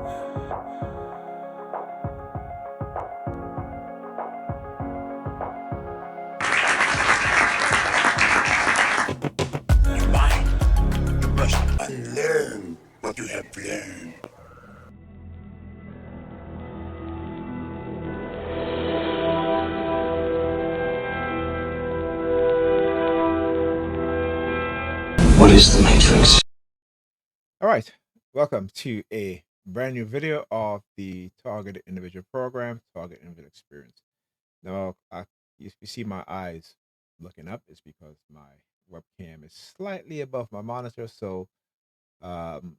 Your mind, you must unlearn what you have learned. What is the Matrix? All right, welcome to a brand new video of the Targeted Individual Program, Target Individual Experience. Now, if you see my eyes looking up, it's because my webcam is slightly above my monitor. So, um,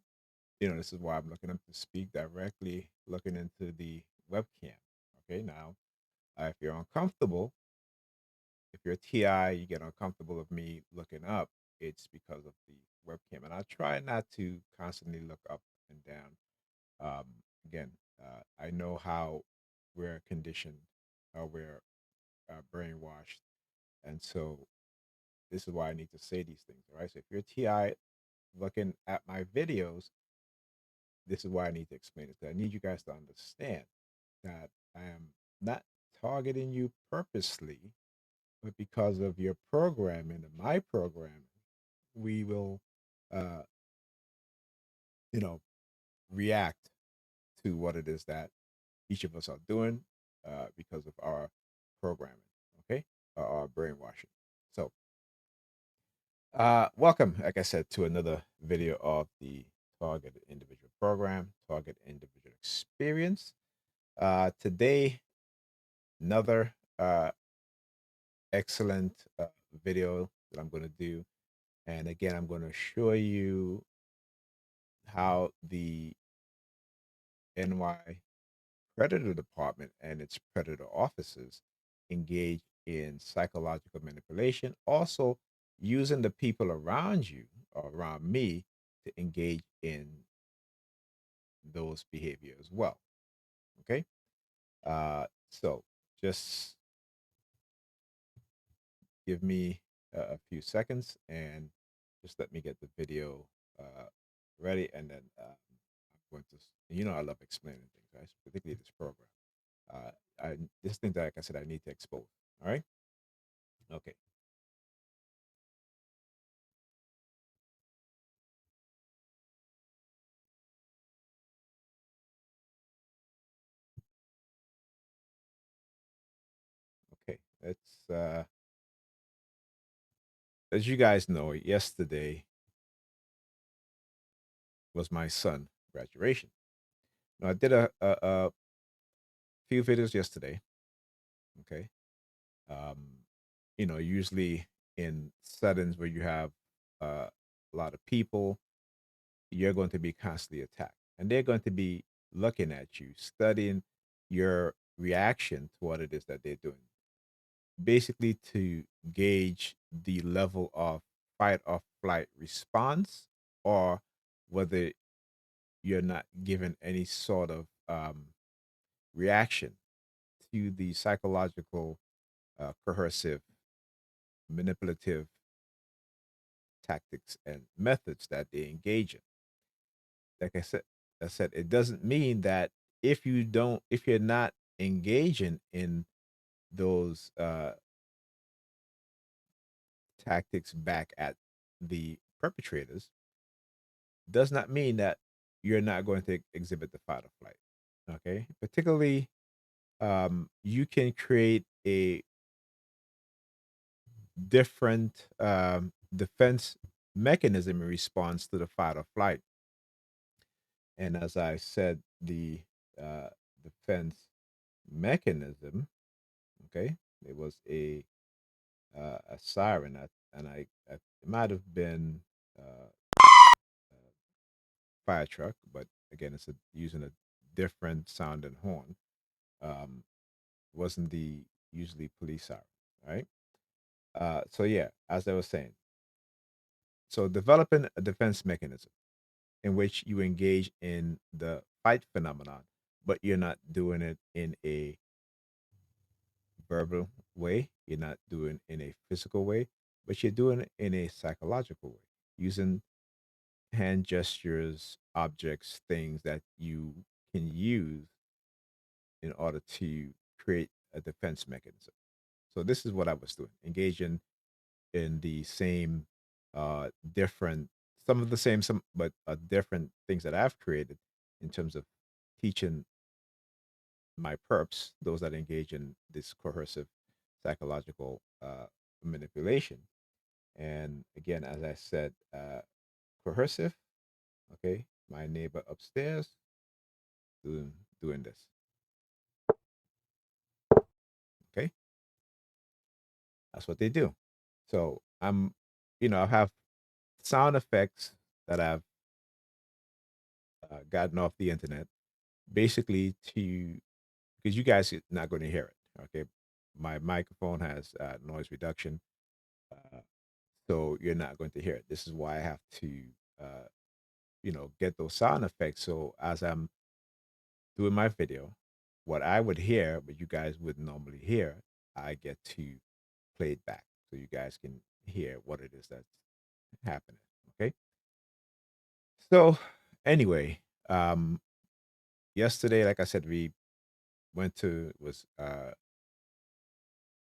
this is why I'm looking up to speak directly, looking into the webcam. Okay, now, if you're uncomfortable, if you're a TI, you get uncomfortable with me looking up, it's because of the webcam. And I try not to constantly look up and down. Um, again, I know how we're conditioned, how we're brainwashed. And so this is why I need to say these things. All right. So if you're TI looking at my videos, this is why I need to explain it. I need you guys to understand that I am not targeting you purposely, but because of your programming and my programming, we will, uh, you know, react to what it is that each of us are doing because of our programming, okay, our brainwashing. So, welcome, like I said, to another video of the Target Individual Program, Target Individual Experience. Today, another excellent video that I'm going to do. And again, I'm going to show you how the NY Predator Department and its predator officers engage in psychological manipulation, also using the people around you or around me to engage in those behavior as well. Okay. So just give me a few seconds and just let me get the video ready. And then I'm going to, I love explaining things, right? Particularly this program. This thing that, like I said, I need to expose. All right. Okay. Okay. Let's as you guys know, yesterday was my son graduation. Now I did a few videos yesterday. Okay. Um, usually in settings where you have a lot of people, you're going to be constantly attacked. And they're going to be looking at you, studying your reaction to what it is that they're doing. Basically to gauge the level of fight or flight response, or whether you're not given any sort of reaction to the psychological, coercive, manipulative tactics and methods that they engage in. Like I said, it doesn't mean that if you're not engaging in those tactics back at the perpetrators, does not mean that you're not going to exhibit the fight or flight. Okay, particularly, you can create a different defense mechanism in response to the fight or flight. And as I said, the defense mechanism, okay, it was a siren, it might have been a fire truck, but again, using a different sounding horn. Um, wasn't the usually police siren, right? So yeah, as I was saying, so developing a defense mechanism in which you engage in the fight phenomenon, but you're not doing it in a verbal way, you're not doing in a physical way, but you're doing it in a psychological way, using hand gestures, objects, things that you can use in order to create a defense mechanism. So this is what I was doing, engaging in the same, different, some of the same, some but different things that I've created in terms of teaching my perps, those that engage in this coercive psychological manipulation. And again, as I said, coercive. Okay, my neighbor upstairs doing doing this. Okay, that's what they do. So I have sound effects that I've gotten off the internet, basically to because you guys are not going to hear it. Okay, my microphone has noise reduction, uh, so you're not going to hear it. This is why I have to, uh, get those sound effects. So as I'm doing my video, what I would hear, but you guys wouldn't normally hear, I get to play it back so you guys can hear what it is that's happening. Okay. So anyway, yesterday, like I said, we went to was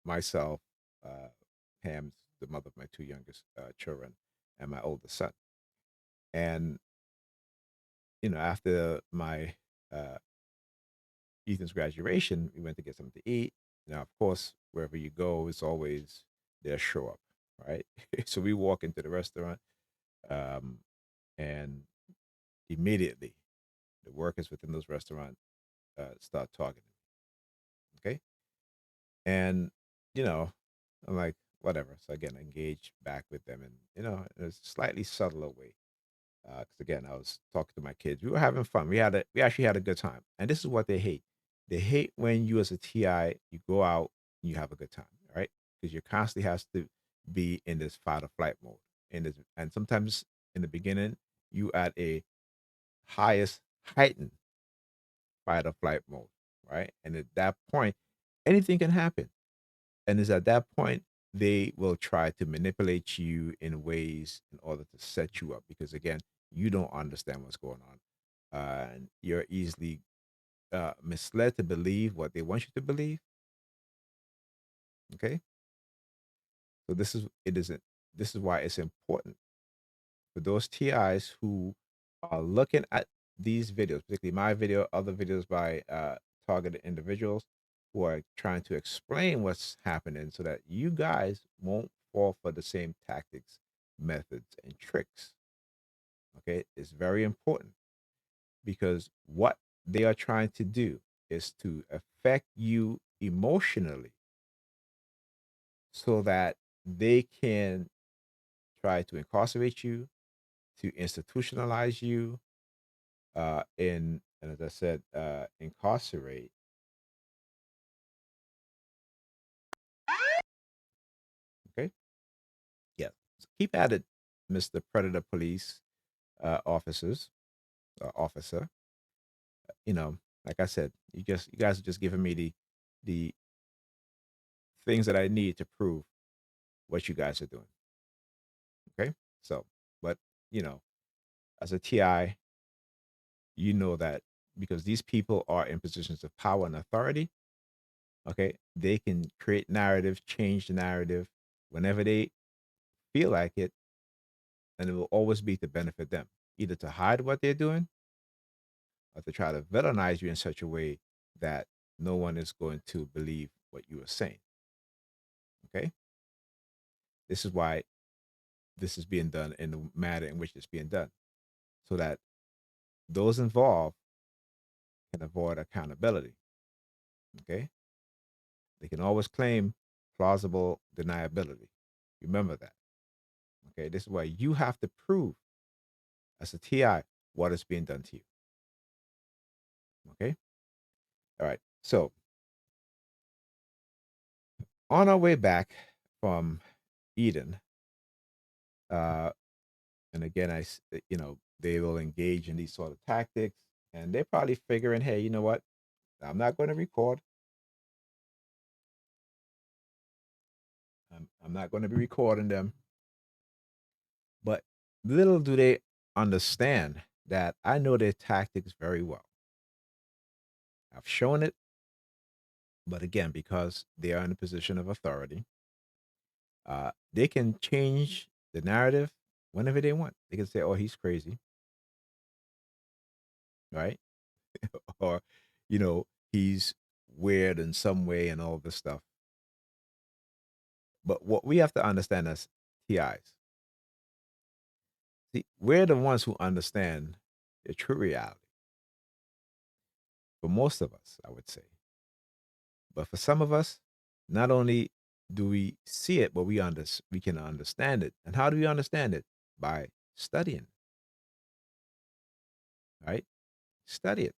myself, Ham's the mother of my two youngest children, and my oldest son. And after my uh, Ethan's graduation, we went to get something to eat. Now, of course, wherever you go, it's always they'll show up, right? So we walk into the restaurant, um, and immediately the workers within those restaurants start talking to me. Okay, and you know, I'm like, whatever. So again, engage back with them, and in a slightly subtler way. Because again, I was talking to my kids. We were having fun. We actually had a good time. And this is what they hate. They hate when you, as a TI, you go out and you have a good time, right? Because you constantly has to be in this fight or flight mode. And sometimes in the beginning, you at a highest heightened fight or flight mode, right? And at that point, anything can happen. And it's at that point they will try to manipulate you in ways in order to set you up because again, you don't understand what's going on. And you're easily misled to believe what they want you to believe. Okay. So this is why it's important for those TIs who are looking at these videos, particularly my video, other videos by targeted individuals who are trying to explain what's happening so that you guys won't fall for the same tactics, methods, and tricks. Okay, it's very important because what they are trying to do is to affect you emotionally so that they can try to incarcerate you, to institutionalize you, and as I said, incarcerate. Okay, yeah. So keep at it, Mister Predator Police officer. You know, like I said, you guys are just giving me the things that I need to prove what you guys are doing. Okay, so but you know, as a TI, you know that because these people are in positions of power and authority. Okay, they can create narrative, change the narrative whenever they feel like it, and it will always be to benefit them, either to hide what they're doing or to try to villainize you in such a way that no one is going to believe what you are saying. Okay. This is why this is being done in the manner in which it's being done, so that those involved can avoid accountability. Okay. They can always claim plausible deniability. Remember that. Okay. This is why you have to prove as a TI what is being done to you. Okay. All right. So on our way back from Eden, uh, and again, they will engage in these sort of tactics, and they're probably figuring, hey, you know what? I'm not going to record. I'm not going to be recording them. But little do they understand that I know their tactics very well. have shown it, but again, because they are in a position of authority, they can change the narrative whenever they want. They can say, "Oh, he's crazy," right? Or, he's weird in some way and all this stuff. But what we have to understand as TIs, see, we're the ones who understand the true reality. For most of us, I would say. But for some of us, not only do we see it, but we can understand it. And how do we understand it? By studying, right? Study it.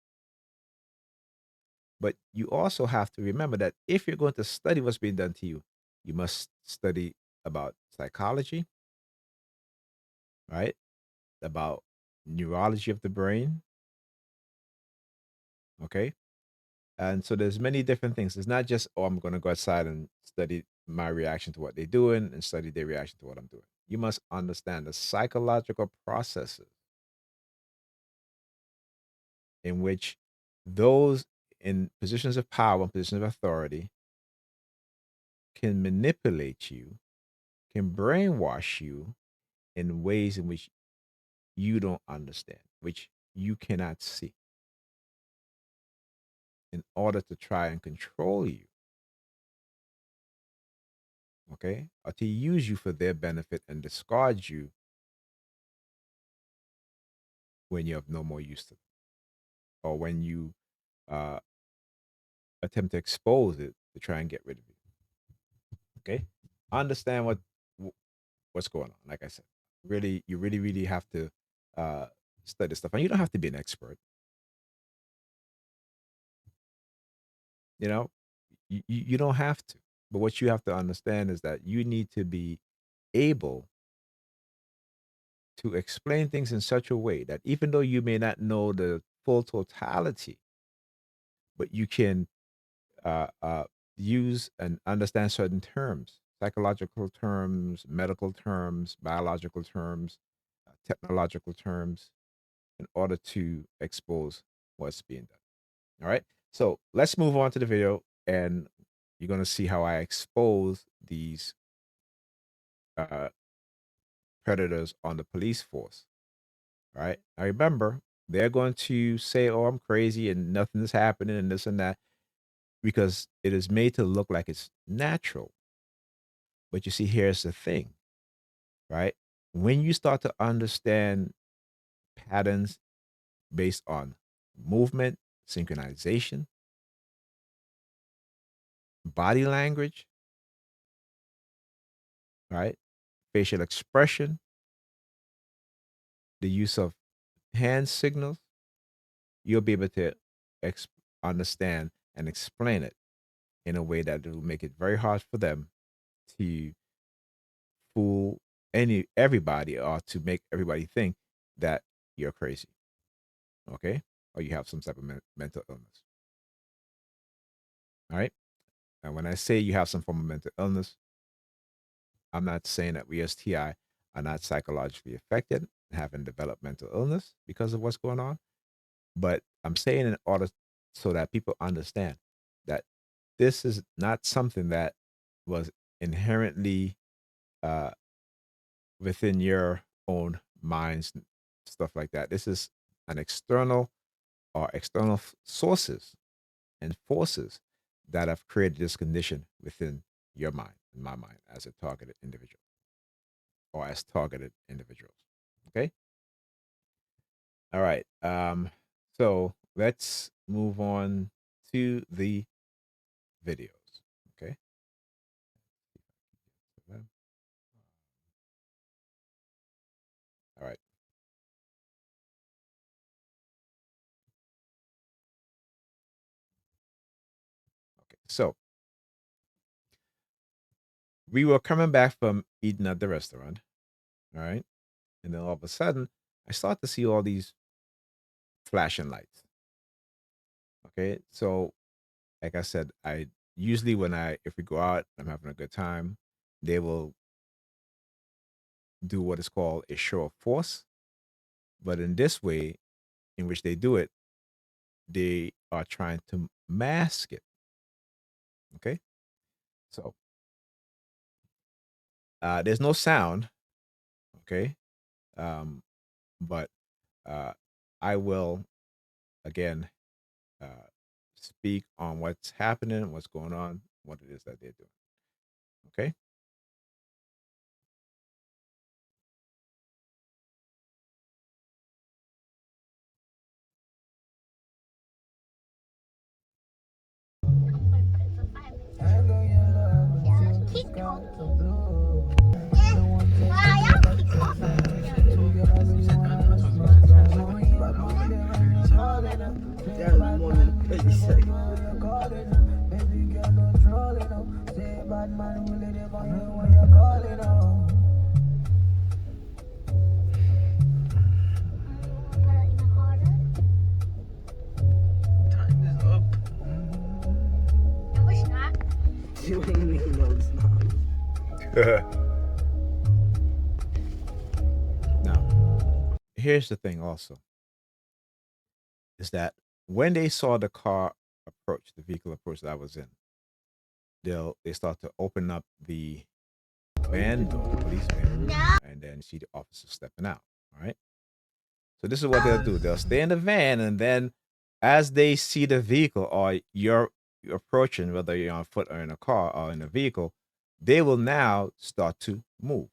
But you also have to remember that if you're going to study what's being done to you, you must study about psychology, right? About neurology of the brain, okay? And so there's many different things. It's not just, oh, I'm going to go outside and study my reaction to what they're doing and study their reaction to what I'm doing. You must understand the psychological processes in which those in positions of power and positions of authority can manipulate you, can brainwash you in ways in which you don't understand, which you cannot see, in order to try and control you, okay? Or to use you for their benefit and discard you when you have no more use to them, or when you uh, attempt to expose it to try and get rid of you. Okay, understand what's going on. Like I said, really, you really, really have to uh, study stuff, and you don't have to be an expert. You know, you don't have to. But what you have to understand is that you need to be able to explain things in such a way that even though you may not know the full totality, but you can use and understand certain terms, psychological terms, medical terms, biological terms, technological terms, in order to expose what's being done. All right. So let's move on to the video, and you're going to see how I expose these uh, predators on the police force. All right. Now remember, they're going to say, "Oh, I'm crazy and nothing is happening and this and that," because it is made to look like it's natural. But you see, here's the thing, right? When you start to understand patterns based on movement, synchronization, body language, right? Facial expression, the use of hand signals, you'll be able to ex- understand and explain it in a way that will make it very hard for them to fool everybody or to make everybody think that you're crazy, okay? Or you have some type of mental illness. All right. And when I say you have some form of mental illness, I'm not saying that we as TI are not psychologically affected and having developed mental illness because of what's going on. But I'm saying in order so that people understand that this is not something that was inherently uh, within your own minds, and stuff like that. This is an external or external sources and forces that have created this condition within your mind, in my mind, as a targeted individual or as targeted individuals. Okay. All right. So let's move on to the videos. Okay. All right. Okay. So we were coming back from eating at the restaurant. All right. And then all of a sudden, I start to see all these flashing lights. Okay. So, like I said, I usually if we go out, I'm having a good time, they will do what is called a show of force. But in this way, in which they do it, they are trying to mask it. Okay, so there's no sound. Okay, um, but I will again uh, speak on what's happening, what's going on, what it is that they're doing. Okay. Now, here's the thing also is that when they saw the car approach, the vehicle approach that I was in, they start to open up the van door, the police van, and then see the officer stepping out. All right. So this is what they'll do. They'll stay in the van, and then as they see the vehicle or you're approaching, whether you're on foot or in a car or in a vehicle, they will now start to move,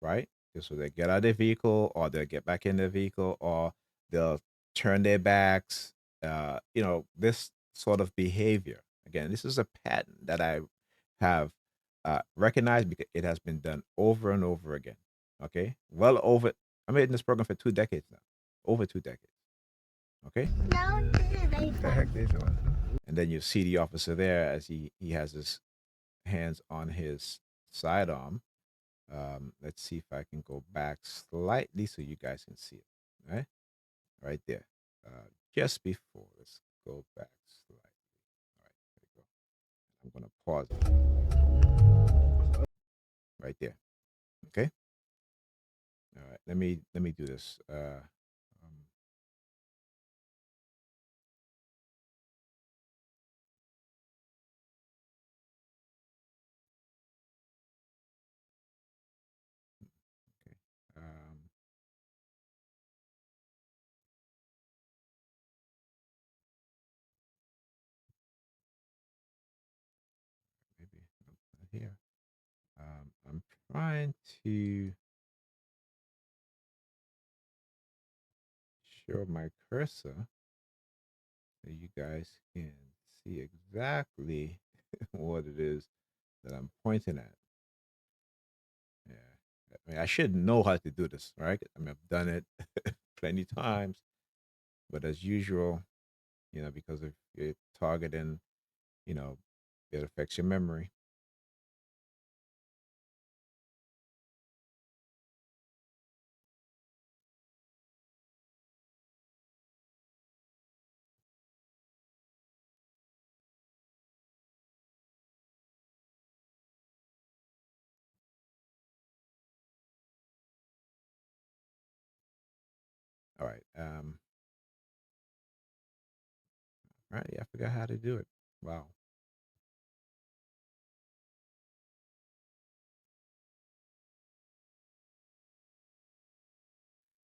right? So they get out of their vehicle, or they'll get back in their vehicle, or they'll turn their backs. This sort of behavior. Again, this is a pattern that I have recognized because it has been done over and over again. Okay, well over. I'm in this program for 2 decades now, over 2 decades. Okay. No, this is very The heck they doing? And then you see the officer there as he has his hands on his sidearm. Let's see if I can go back slightly so you guys can see it. Right there. Just before. Let's go back slightly. All right, there we go. I'm gonna pause it right there. Okay. All right. Let me do this. Okay. Maybe not here. I'm trying to show my cursor so you guys can see exactly what it is that I'm pointing at. Yeah. I mean, I should know how to do this, right? I mean, I've done it plenty times, but as usual, because of your targeting, you know, it affects your memory. All right. All right. Yeah, I forgot how to do it. Wow.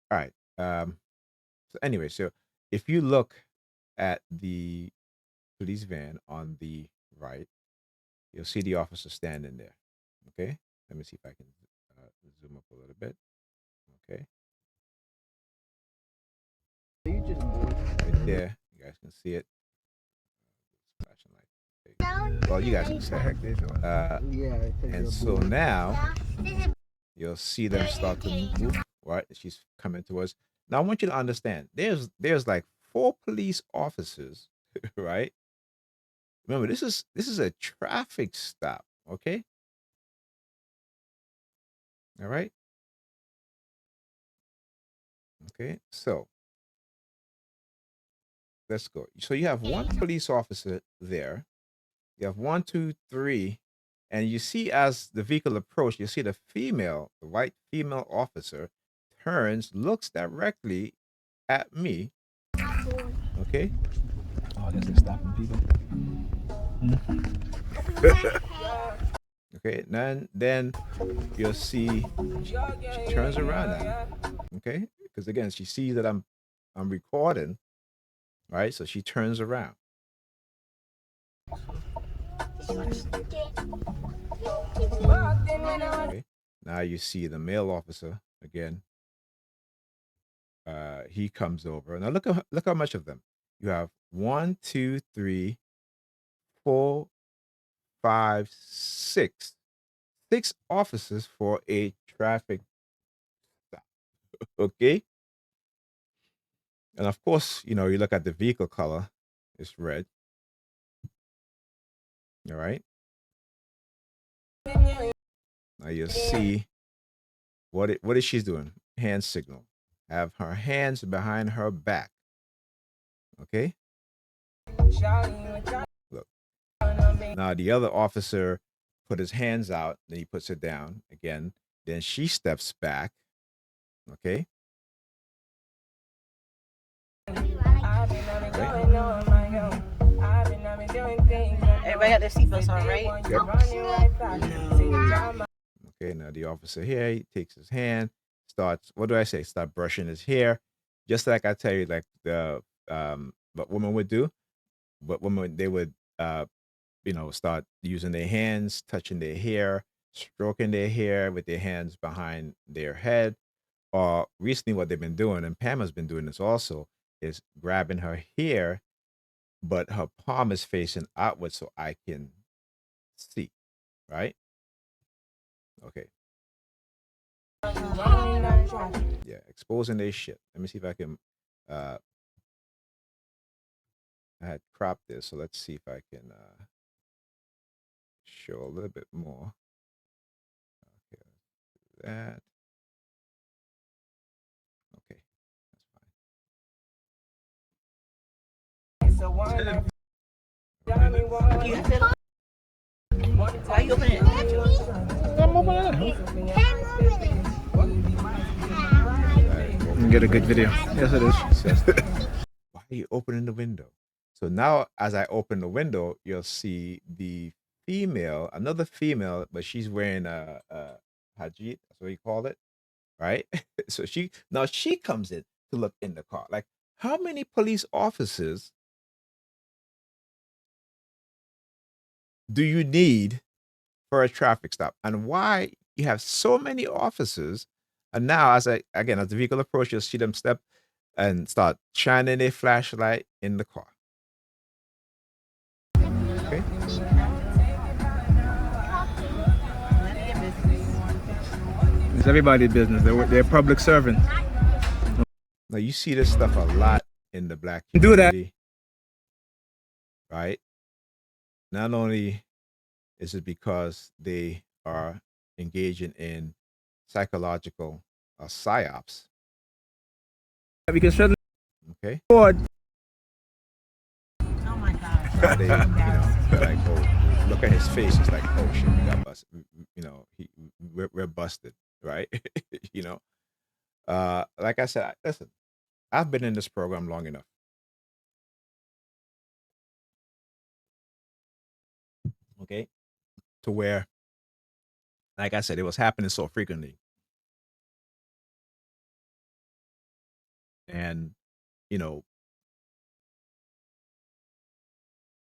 All right. So anyway, so if you look at the police van on the right, you'll see the officer standing there. Okay. Let me see if I can zoom up a little bit. Okay. Right there. You guys can see it. Flashing light. Well, you guys can see the heck it. And so now you'll see them start to move. Right. She's coming towards. Now I want you to understand. There's like 4 police officers, right? Remember, this is a traffic stop. Okay. All right. Okay. So let's go. So you have one police officer there. You have one, two, three, and you see as the vehicle approaches, you see the white female officer turns, looks directly at me. Okay. I guess they're stopping people. Okay, then you'll see she turns around now. Okay, because again she sees that I'm recording, right? So she turns around. Okay, now you see the male officer again. He comes over. Now look how much of them you have. 1, 2, 3, 4, 5, 6. 6 officers for a traffic stop. Okay. And of course, you look at the vehicle color, it's red. All right. Now you'll see what is she's doing? Hand signal. Have her hands behind her back. Okay. Look. Now the other officer put his hands out, then he puts it down again. Then she steps back. Okay. Everybody got their seatbelts on, right? Yep. Okay, now the officer here, he takes his hand, starts, what do I say? Start brushing his hair. Just like I tell you, like what women would do. But women, they would start using their hands, touching their hair, stroking their hair with their hands behind their head. Or recently what they've been doing, and Pamela's been doing this also, is grabbing her hair, but her palm is facing outward so I can see, right? Okay. Yeah, exposing their shit. Let me see if I can I had cropped this, so let's see if I can show a little bit more. Okay, that. Okay, that's fine. Why you opening it? I'm opening it. Get a good video. Yes, it is. Why are you opening the window? So now, as I open the window, you'll see the female, another female, but she's wearing a hajit. That's what you call it, right? So she comes in to look in the car. Like, how many police officers do you need for a traffic stop, and why you have so many officers? And now, as the vehicle approaches, you'll see them step and start shining a flashlight in the car. Okay. It's everybody's business. They're public servants. Now you see this stuff a lot in the black community, right? Not only is it because they are engaging in psychological PSYOPS. We can certainly afford. Oh my God. They, like, oh, look at his face. It's like, oh shit, we got busted. We're busted, right? Like I said, listen, I've been in this program long enough. Okay. To where, like I said, it was happening so frequently. And, you know,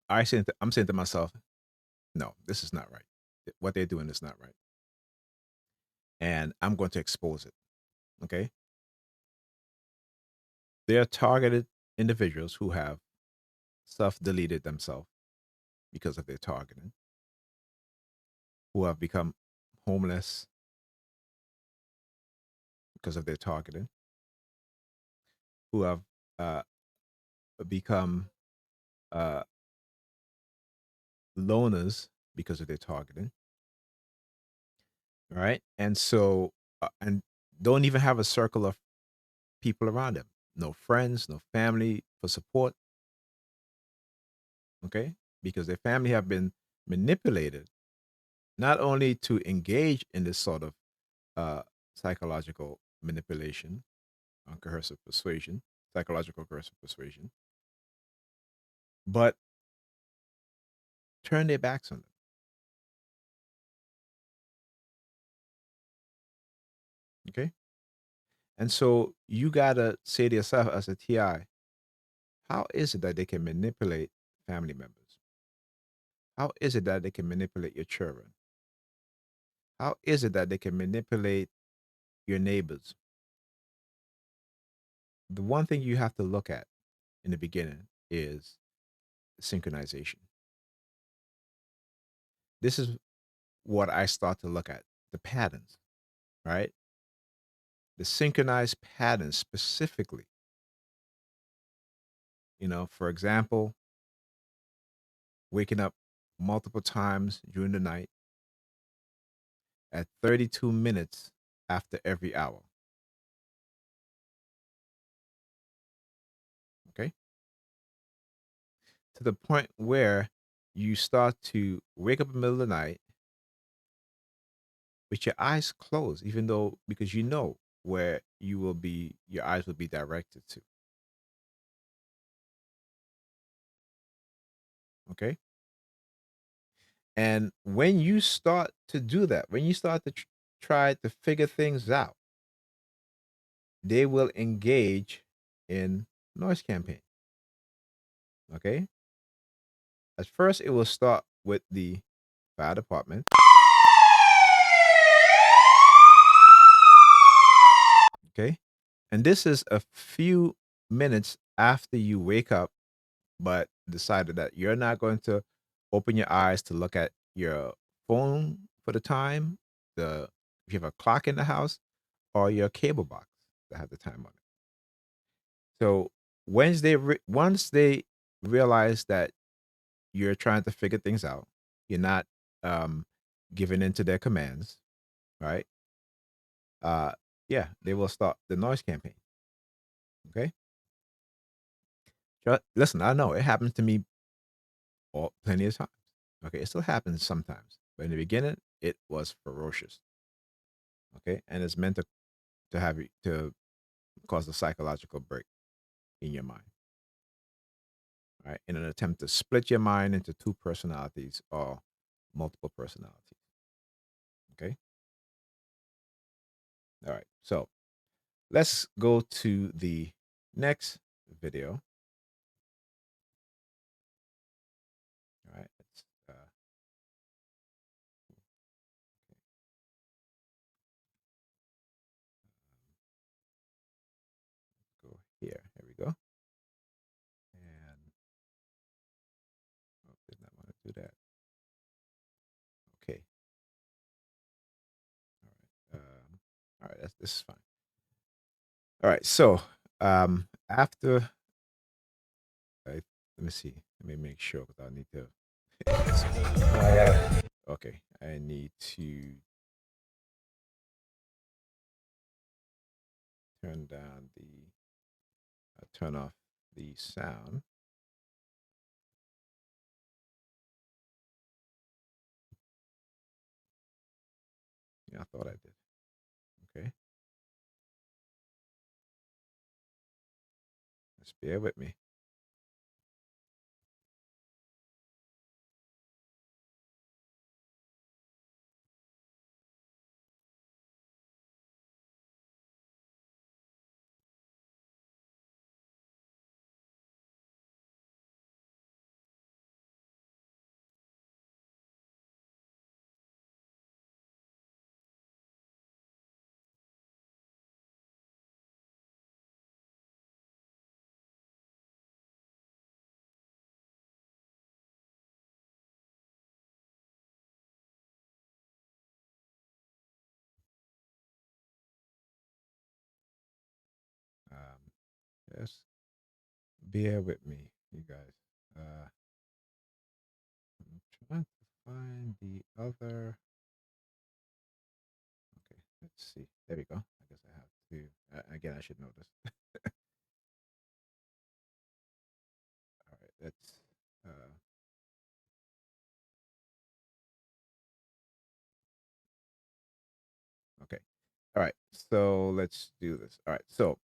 I'm saying to myself, no, this is not right. What they're doing is not right. And I'm going to expose it. Okay. They're targeted individuals who have self-deleted themselves because of their targeting, who have become homeless because of their targeting, who have become loners because of their targeting, right? And so, and don't even have a circle of people around them, no friends, no family for support, okay? Because their family have been manipulated not only to engage in this sort of psychological manipulation, coercive persuasion, psychological coercive persuasion, but turn their backs on them. Okay. And so you got to say to yourself as a TI, how is it that they can manipulate family members? How is it that they can manipulate your children? How is it that they can manipulate your neighbors? The one thing you have to look at in the beginning is synchronization. This is what I start to look at, the patterns, right? The synchronized patterns specifically. For example, waking up multiple times during the night at 32 minutes after every hour. Okay. To the point where you start to wake up in the middle of the night with your eyes closed, even though because you know where your eyes will be directed to. Okay. And when you start to do that, when you start to try to figure things out, they will engage in noise campaign. Okay. At first, it will start with the fire department. Okay. And this is a few minutes after you wake up, but decided that you're not going to open your eyes to look at your phone for the time, if you have a clock in the house, or your cable box that has the time on it. So once they realize that you're trying to figure things out, you're not um, giving in to their commands, right? Uh, yeah, they will start the noise campaign. Okay. Listen, I know it happens to me plenty of times. Okay, it still happens sometimes, but in the beginning, it was ferocious. Okay, and it's meant to have you to cause a psychological break in your mind, right? In an attempt to split your mind into two personalities or multiple personalities. Okay, all right. So let's go to the next video. All right, let's go here. Here we go. And did not want to do that. Okay. All right. All right. This is fine. All right. So after let me see. Let me make sure because I need to. Okay, I need to turn off the sound. Yeah, I thought I did. Okay, just bear with me. Just bear with me, you guys. I'm trying to find the other. Okay, let's see. There we go. I guess I have to. Again, I should know this. All right, let's. Okay. All right. So let's do this. All right. So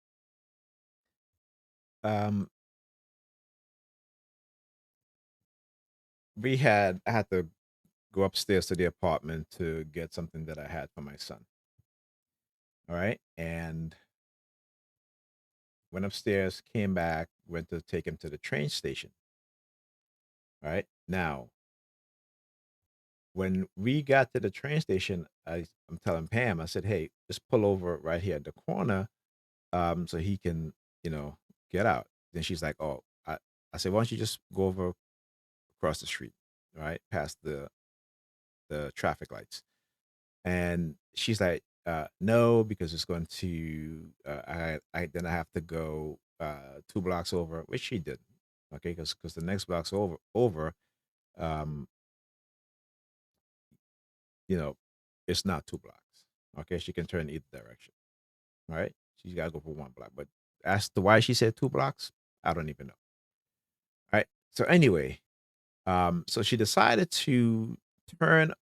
um I had to go upstairs to the apartment to get something that I had for my son. All right. And went upstairs, came back, went to take him to the train station. All right. Now, when we got to the train station, I'm telling Pam, I said, hey, just pull over right here at the corner, so he can, you know, get out. Then she's like, oh, I said, why don't you just go over across the street, right? Past the traffic lights. And she's like, no, because it's going to I then I have to go 2 blocks over, which she didn't. Okay, because the next block's over, um, you know, it's not 2 blocks. Okay, she can turn either direction. Right? She's gotta go for 1 block. But as to why she said 2 blocks, I don't even know. Right. So anyway, so she decided to turn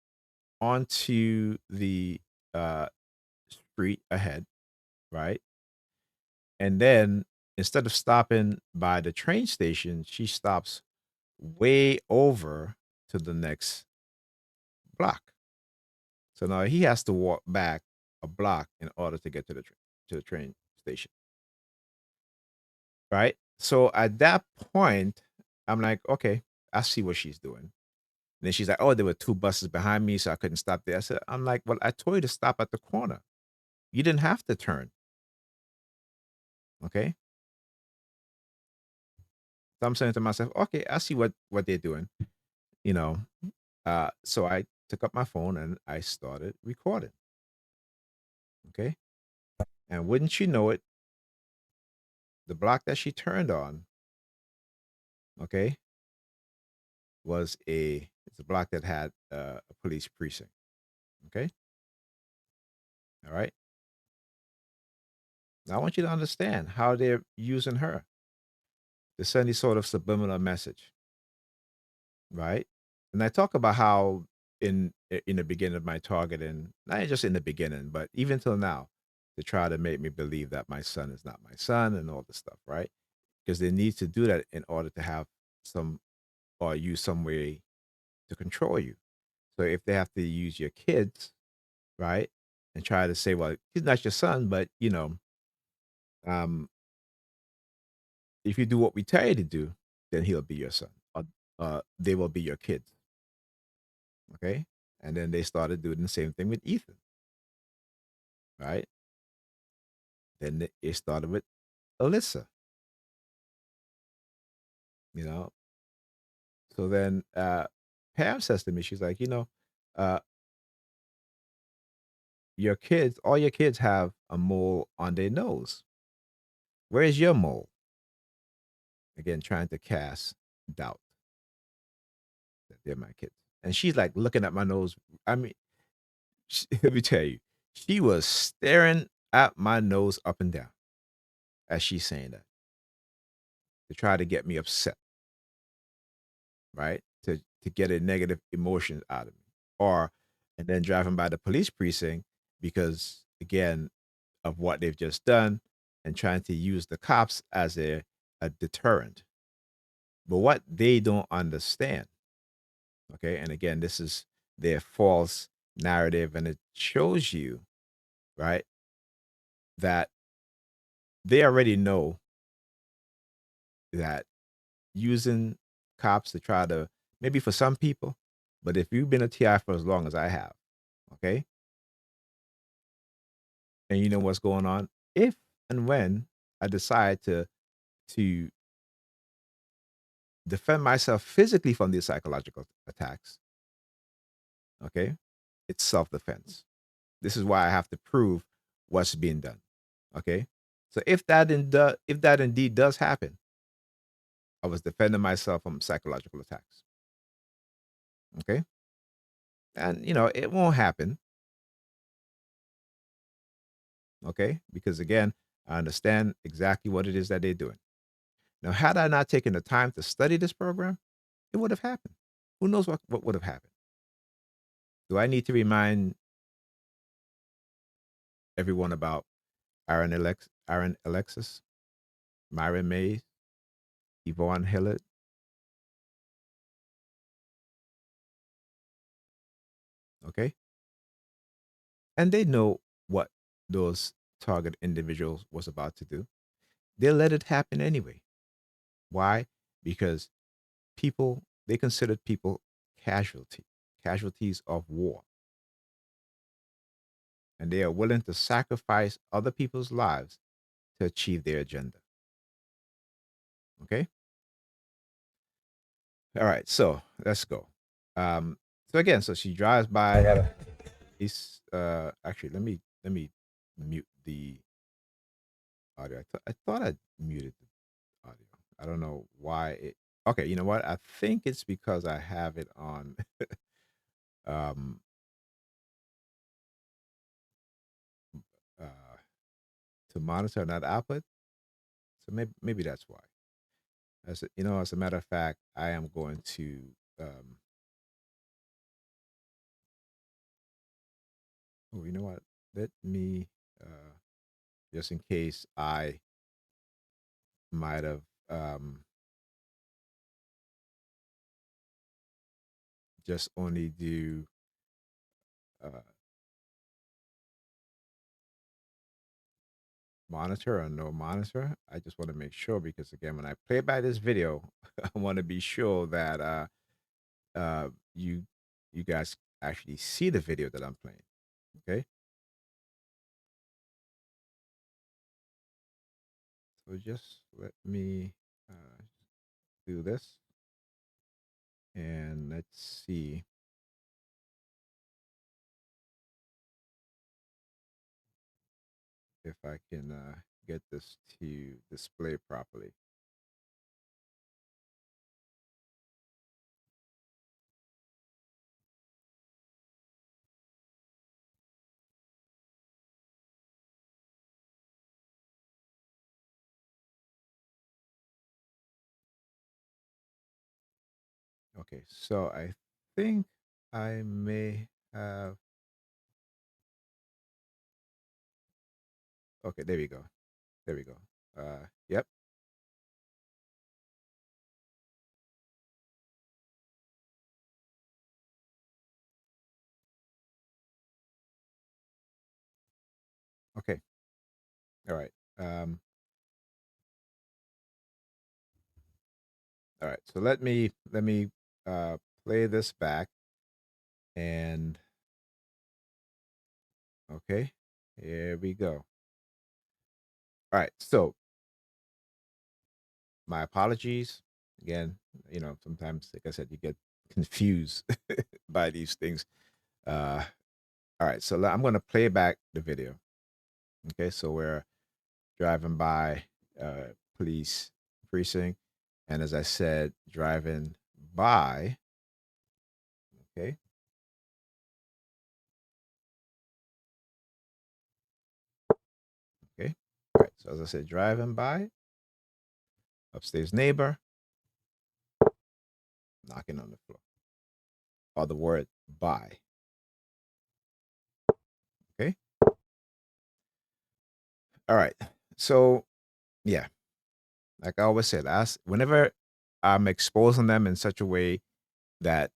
onto the uh street ahead, right? And then instead of stopping by the train station, she stops way over to the next block. So now he has to walk back a block in order to get to to the train station, right? So at that point, I'm like, okay, I see what she's doing. And then she's like, oh, there were 2 buses behind me, so I couldn't stop there. I'm like, well, I told you to stop at the corner. You didn't have to turn. Okay. So I'm saying to myself, okay, I see what they're doing, you know. So I took up my phone and I started recording. Okay. And wouldn't you know it, the block that she turned on, okay, it's a block that had a police precinct. Okay. All right. Now I want you to understand how they're using her to send this sort of subliminal message, right? And I talk about how in the beginning of my targeting, not just in the beginning, but even till now, to try to make me believe that my son is not my son and all this stuff, right? Because they need to do that in order to have some or use some way to control you. So if they have to use your kids, right, and try to say, well, he's not your son, but um, if you do what we tell you to do, then he'll be your son. Or they will be your kids. Okay. And then they started doing the same thing with Ethan, right? Then it started with Alyssa, you know. So then Pam says to me, she's like, uh, all your kids have a mole on their nose. Where is your mole? Again, trying to cast doubt that they're my kids. And she's like looking at my nose. I mean, let me tell you, she was staring at my nose up and down as she's saying that to try to get me upset, right? To get a negative emotion out of me. Or and then driving by the police precinct because again of what they've just done and trying to use the cops as a deterrent. But what they don't understand, okay, and again, this is their false narrative, and it shows you, right, that they already know that using cops to try to maybe for some people, but if you've been a TI for as long as I have, okay, and you know what's going on, if and when I decide to defend myself physically from these psychological attacks, okay, it's self-defense. This is why I have to prove what's being done. Okay. So if that indeed does happen, I was defending myself from psychological attacks. Okay. And it won't happen. Okay. Because again, I understand exactly what it is that they're doing. Now, had I not taken the time to study this program, it would have happened. Who knows what would have happened? Do I need to remind everyone about Aaron Alexis, Myron Mays, Yvonne Hillard, and they know what those target individuals was about to do. They let it happen anyway. Why? Because people, they considered people casualties of war, and they are willing to sacrifice other people's lives to achieve their agenda. Okay. All right. So let's go. So again, so she drives by. These. Actually, let me mute the audio. I thought I muted the audio. I don't know why it. Okay. You know what? I think it's because I have it on. um. Uh. To monitor, not output. So maybe that's why. As a matter of fact, I am going to. Um, oh, you know what? Let me. Just in case I might have just only do uh, monitor or no monitor. I just want to make sure because again, when I play back this video, I want to be sure that uh, you you guys actually see the video that I'm playing. Okay, so just let me do this and let's see if I can get this to display properly. Okay, so I think I may have. Okay, there we go. There we go. Yep. Okay. All right. All right. So let me uh, play this back and okay. Here we go. All right. So my apologies again. Sometimes, like I said, you get confused by these things. Uh, all right. So I'm going to play back the video. Okay. So we're driving by police precinct, and as I said, driving by. Okay. Okay. All right. So as I said, driving by upstairs neighbor knocking on the floor or the word by. Okay. All right. So yeah, like I always said, whenever I'm exposing them in such a way that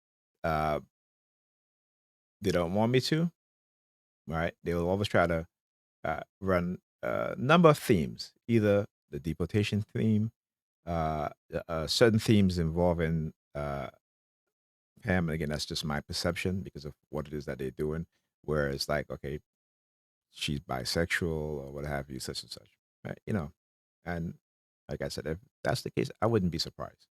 uh, they don't want me to, right? They will always try to run a number of themes, either the deportation theme, certain themes involving him. Again, that's just my perception because of what it is that they're doing. Where it's like, okay, she's bisexual or what have you, such and such, right? And like I said, if that's the case, I wouldn't be surprised,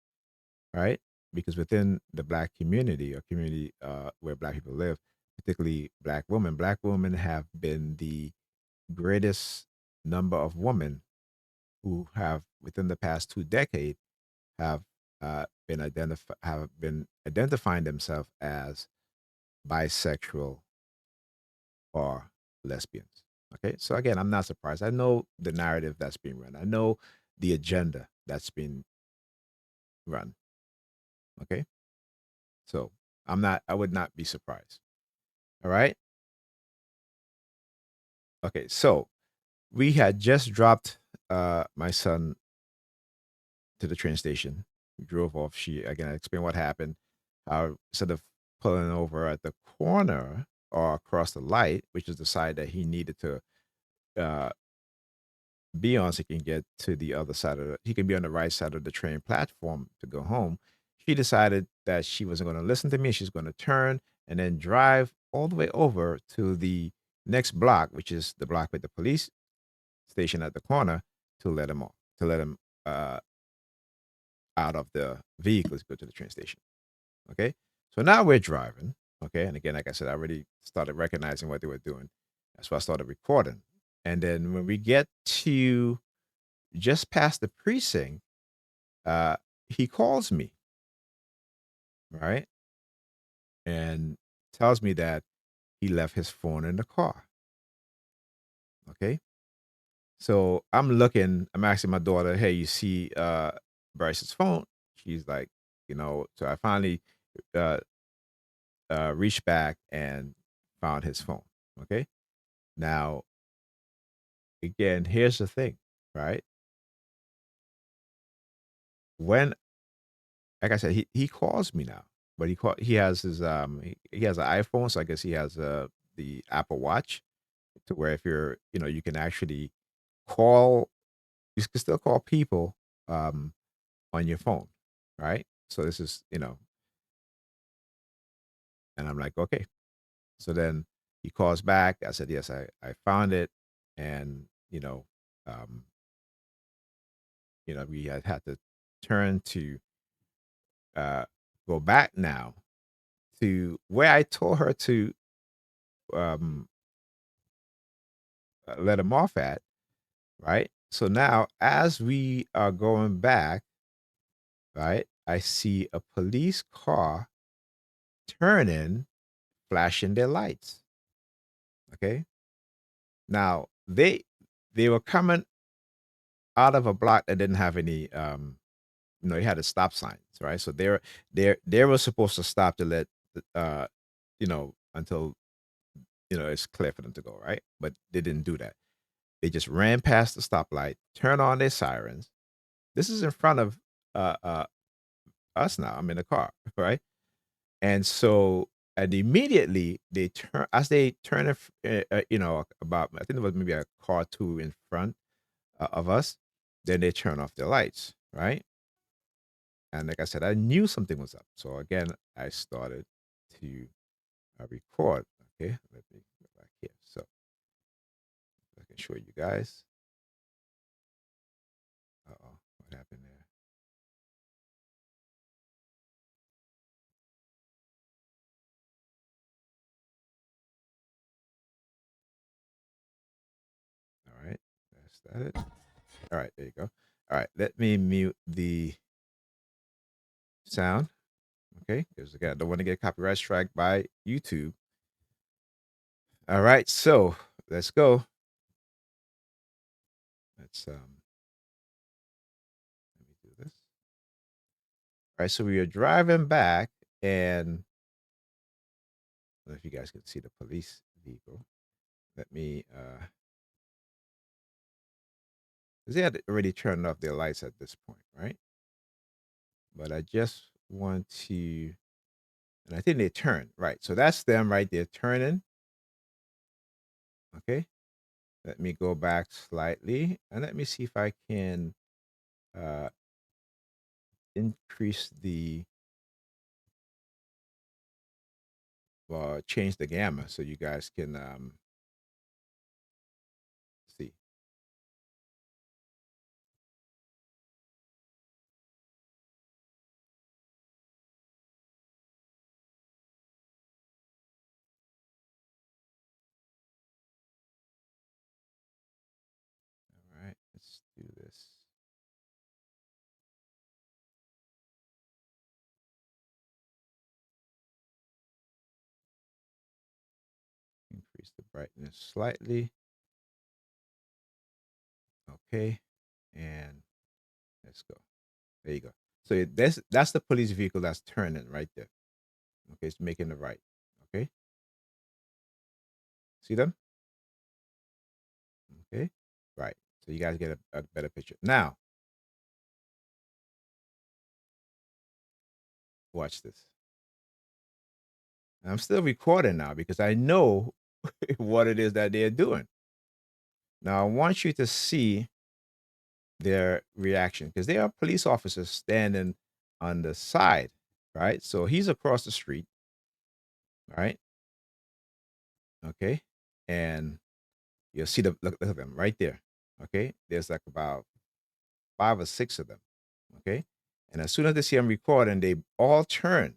right? Because within the black community or community where black people live, particularly black women have been the greatest number of women who have within the past 2 decades have been identifying themselves as bisexual or lesbians. Okay, so again, I'm not surprised. I know the narrative that's being run. I know the agenda that's being run. Okay, so I would not be surprised. All right. Okay, so we had just dropped my son to the train station. We drove off. She again I explained what happened. Instead of pulling over at the corner, or across the light, which is the side that he needed to uh, be on, so he can get to the other side of he can be on the right side of the train platform to go home. She decided that she wasn't going to listen to me. She's going to turn and then drive all the way over to the next block, which is the block with the police station at the corner, to let him off, to let him uh, out of the vehicle to go to the train station. Okay. So now we're driving. Okay. And again, like I said, I already started recognizing what they were doing. That's why I started recording. And then when we get to just past the precinct, uh, he calls me, right? And tells me that he left his phone in the car. Okay. So I'm asking my daughter, hey, you see Bryce's phone? She's like, so I finally uh, reached back and found his phone. Okay. Now, again, here's the thing, right? When, like I said, he calls me now, but he has his he has an iPhone, so I guess he has the Apple Watch, to where if you can actually call, you can still call people um on your phone, right? So this is, and I'm like, okay. So then he calls back. I said, yes, I found it, and um, we had to turn to uh go back now to where I told her to um let him off at, right? So now as we are going back, right, I see a police car turning, flashing their lights. Okay. Now they were coming out of a block that didn't have any it had a stop signs, right? So they were supposed to stop to let until it's clear for them to go, right? But they didn't do that. They just ran past the stoplight, turned on their sirens. This is in front of uh uh us now. I'm in the car, right? And so, and immediately they turn as they turn about, I think there was maybe a car two in front of us, then they turn off their lights, right? And like I said, I knew something was up. So again, I started to record. Okay, let me go back here so I can show you guys. Uh-oh, what happened there? All right, that's that it. All right, there you go. All right, let me mute the sound. Okay, because again, I don't want to get copyright strike by YouTube. All right, so let's go. Let's let me do this. All right, so we are driving back, and I don't know if you guys can see the police vehicle. Let me because they had already turned off their lights at this point, right? But I just want to, and I think they turned, right? So that's them right there turning. Okay. Let me go back slightly and let me see if I can uh increase the change the gamma so you guys can see. All right, let's do this. Increase the brightness slightly. Okay, and let's go. There you go. So that's the police vehicle that's turning right there. Okay, it's making the right. Okay, see them? Okay, right. So you guys get a better picture. Now, watch this. I'm still recording now because I know what it is that they're doing. Now I want you to see their reaction because there are police officers standing on the side, right? So he's across the street, right? Okay. And you'll see look at them right there. Okay. There's like about 5 or 6 of them. Okay. And as soon as they see him recording, they all turn.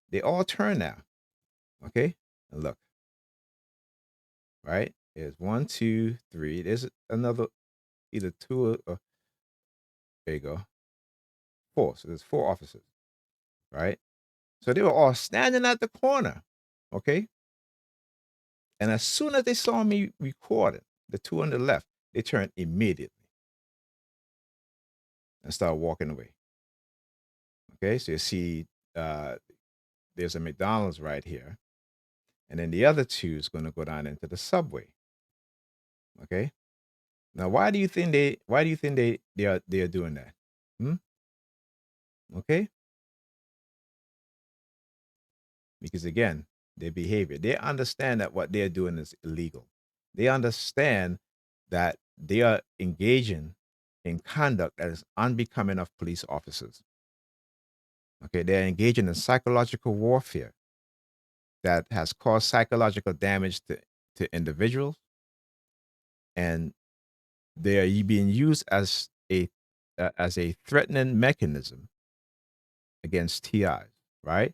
They all turn now. Okay. And look, right? There's 1, 2, 3. There's another either 2 or there you go. 4. So there's 4 officers, right? So they were all standing at the corner. Okay. And as soon as they saw me recording, the 2 on the left, they turned immediately and started walking away. Okay. So you see there's a McDonald's right here. And then the other 2 is going to go down into the subway. Okay. Now, why do you think they are doing that? Hmm? Okay. Because again, their behavior, they understand that what they're doing is illegal. They understand that they are engaging in conduct that is unbecoming of police officers. Okay. They're engaging in psychological warfare that has caused psychological damage to individuals, and they are being used as a threatening mechanism against TIs, right?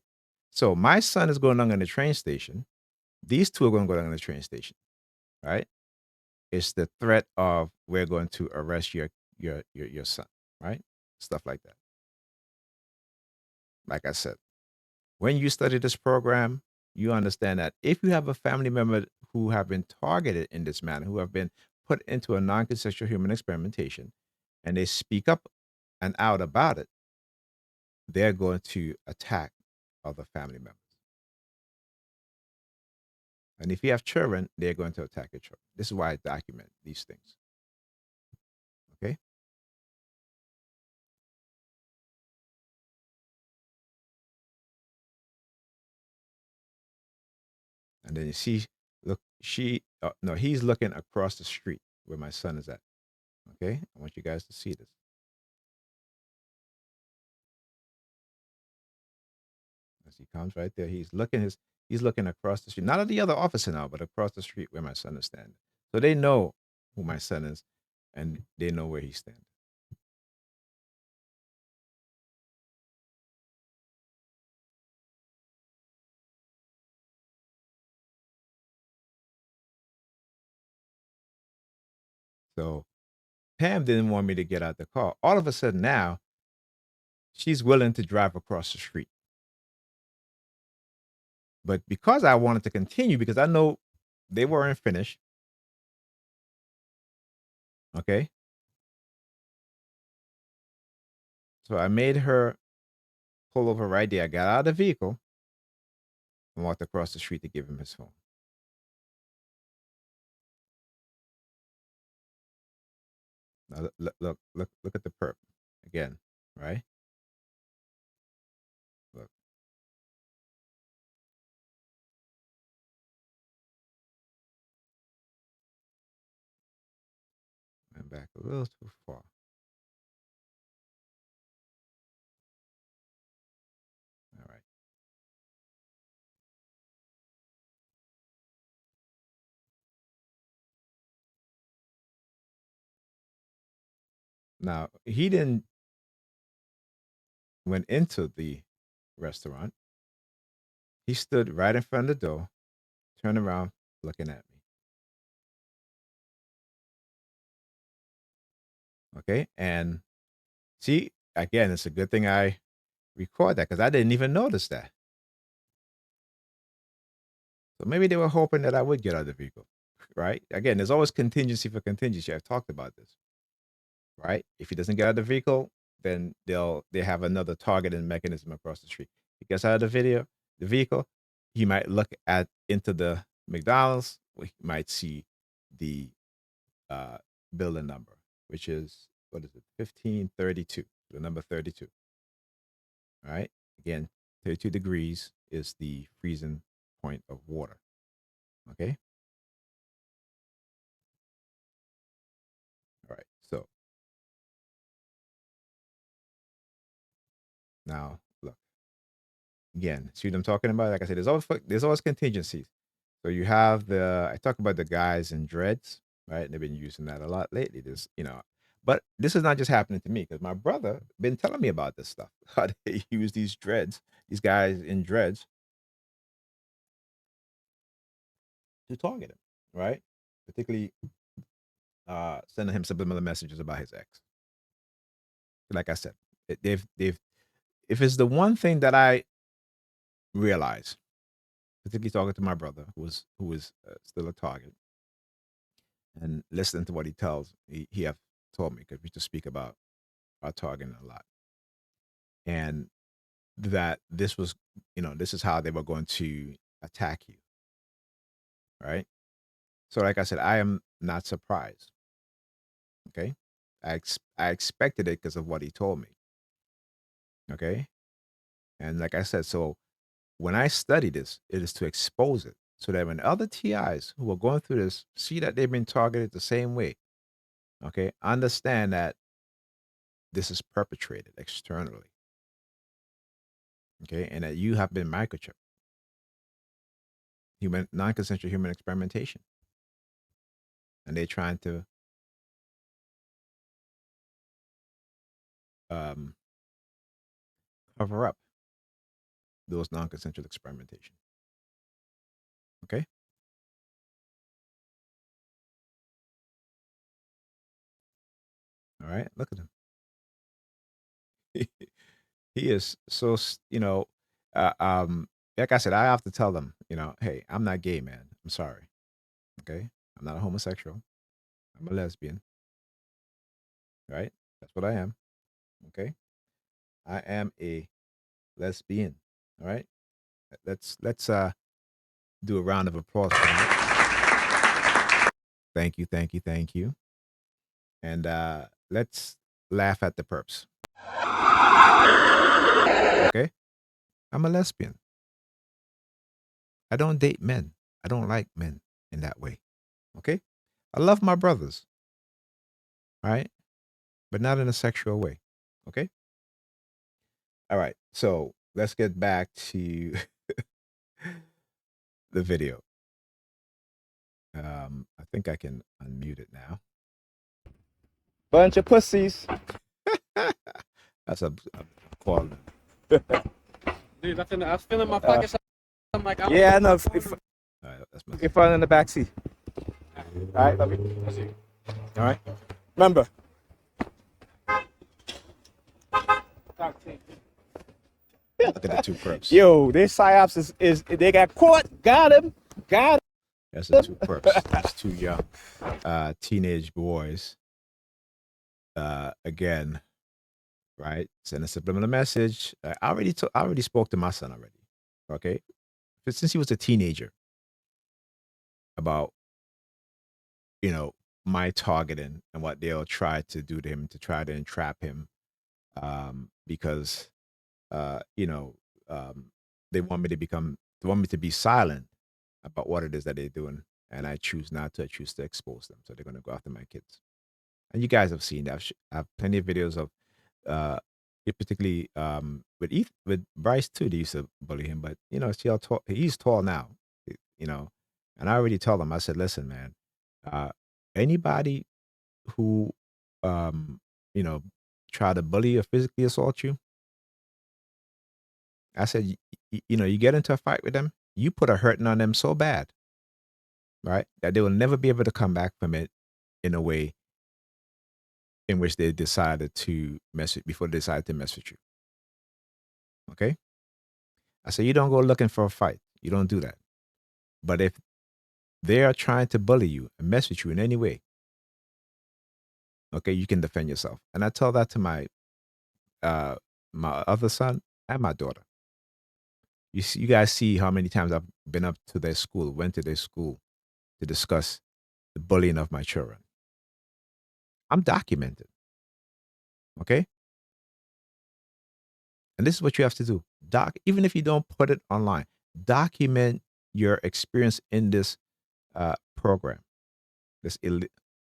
So my son is going on in the train station. These 2 are going to go down in the train station, right? It's the threat of we're going to arrest your son, right? Stuff like that. Like I said, when you study this program, you understand that if you have a family member who have been targeted in this manner, who have been put into a non-consensual human experimentation, and they speak up and out about it, they're going to attack other family members. And if you have children, they're going to attack your children. This is why I document these things. Okay. And then you see, look, no, he's looking across the street where my son is at. Okay. I want you guys to see this. As he comes right there, he's looking across the street, not at the other officer now, but across the street where my son is standing. So they know who my son is, and they know where he's standing. So Pam didn't want me to get out the car. All of a sudden now, she's willing to drive across the street. But because I wanted to continue, because I know they weren't finished, okay? So I made her pull over right there. I got out of the vehicle and walked across the street to give him his phone. Now look at the perp again, right? Look, went back a little too far. All right. Now he didn't went into the restaurant. He stood right in front of the door, turned around, looking at me. Okay. And see, again, it's a good thing I record that because I didn't even notice that. So maybe they were hoping that I would get out of the vehicle, right? Again, there's always contingency for contingency. I've talked about this, right? If he doesn't get out of the vehicle, then they have another targeting mechanism across the street. He gets out of the vehicle, he might look at into the McDonald's, he might see the uh, building number, which is what is it, 1532, the number 32. All right. Again, 32 degrees is the freezing point of water. Okay. All right. So now look again. See what I'm talking about? Like I said, there's always contingencies. So you have I talk about the guys in dreads, right? They've been using that a lot lately. But this is not just happening to me because my brother been telling me about this stuff. How they use these dreads, these guys in dreads to target him, right? Particularly sending him subliminal messages about his ex. Like I said, they've if it's the one thing that I realize, particularly talking to my brother who is still a target and listening to what he tells, he have told me because we just speak about our targeting a lot, and that this is how they were going to attack you, right? So, like I said, I am not surprised. Okay, I expected it because of what he told me. Okay, and like I said, so when I study this, it is to expose it so that when other TIs who are going through this see that they've been targeted the same way, okay, understand that this is perpetrated externally, okay, and that you have been microchipped, non-consensual human experimentation, and they're trying to um, cover up those non-consensual experimentation. Okay, all right, look at him. He is so uh, um like I said, I have to tell them, hey, I'm not gay, man. I'm sorry. Okay, I'm not a homosexual. I'm a lesbian, right? That's what I am. Okay, I am a lesbian. All right, let's do a round of applause for that. Thank you, thank you, thank you. And let's laugh at the perps. Okay, I'm a lesbian. I don't date men. I don't like men in that way. Okay, I love my brothers. All right, but not in a sexual way. Okay. All right. So let's get back to the video. I think I can unmute it now. Bunch of pussies. That's a call. Dude, I was feeling my pockets. I'm like, Yeah, I know. All right, that's my. Get fun in the back seat. All right, love you. All right. Remember. Look at the two perps. Yo, this PSYOPS is they got caught, got him. That's the two perps. These two young teenage boys. Again, right? Send a subliminal message. I already spoke to my son already. Okay, but since he was a teenager, about my targeting and what they'll try to do to him to try to entrap him, because they want me to be silent about what it is that they're doing, and I choose not to. I choose to expose them, so they're going to go after my kids. And you guys have seen that. I have plenty of videos of particularly with Bryce too. They used to bully him, but see how tall he's tall now. You know, and I already told him. I said, listen, man, anybody who um, you know try to bully or physically assault you, I said, you get into a fight with them, you put a hurting on them so bad, right, that they will never be able to come back from it in a way in which they decided to mess with before they decided to mess with you. Okay? I said, you don't go looking for a fight. You don't do that. But if they are trying to bully you and mess with you in any way, okay, you can defend yourself. And I tell that to my other son and my daughter. You guys see how many times I've been up to their school, went to their school to discuss the bullying of my children. I'm documented. Okay? And this is what you have to do. Even if you don't put it online, document your experience in this program, this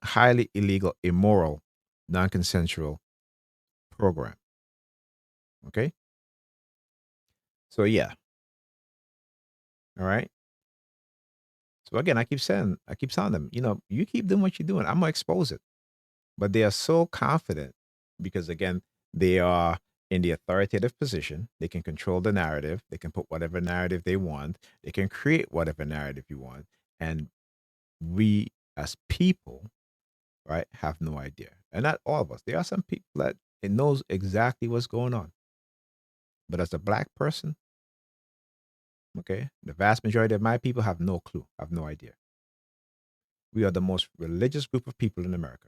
highly illegal, immoral, non-consensual program. Okay. So yeah. All right. So again, I keep telling them, you keep doing what you're doing. I'm gonna expose it. But they are so confident because again, they are in the authoritative position. They can control the narrative. They can put whatever narrative they want. They can create whatever narrative you want. And we as people, right, have no idea. And not all of us. There are some people that it knows exactly what's going on. But as a black person, okay, the vast majority of my people have no clue, have no idea. We are the most religious group of people in America.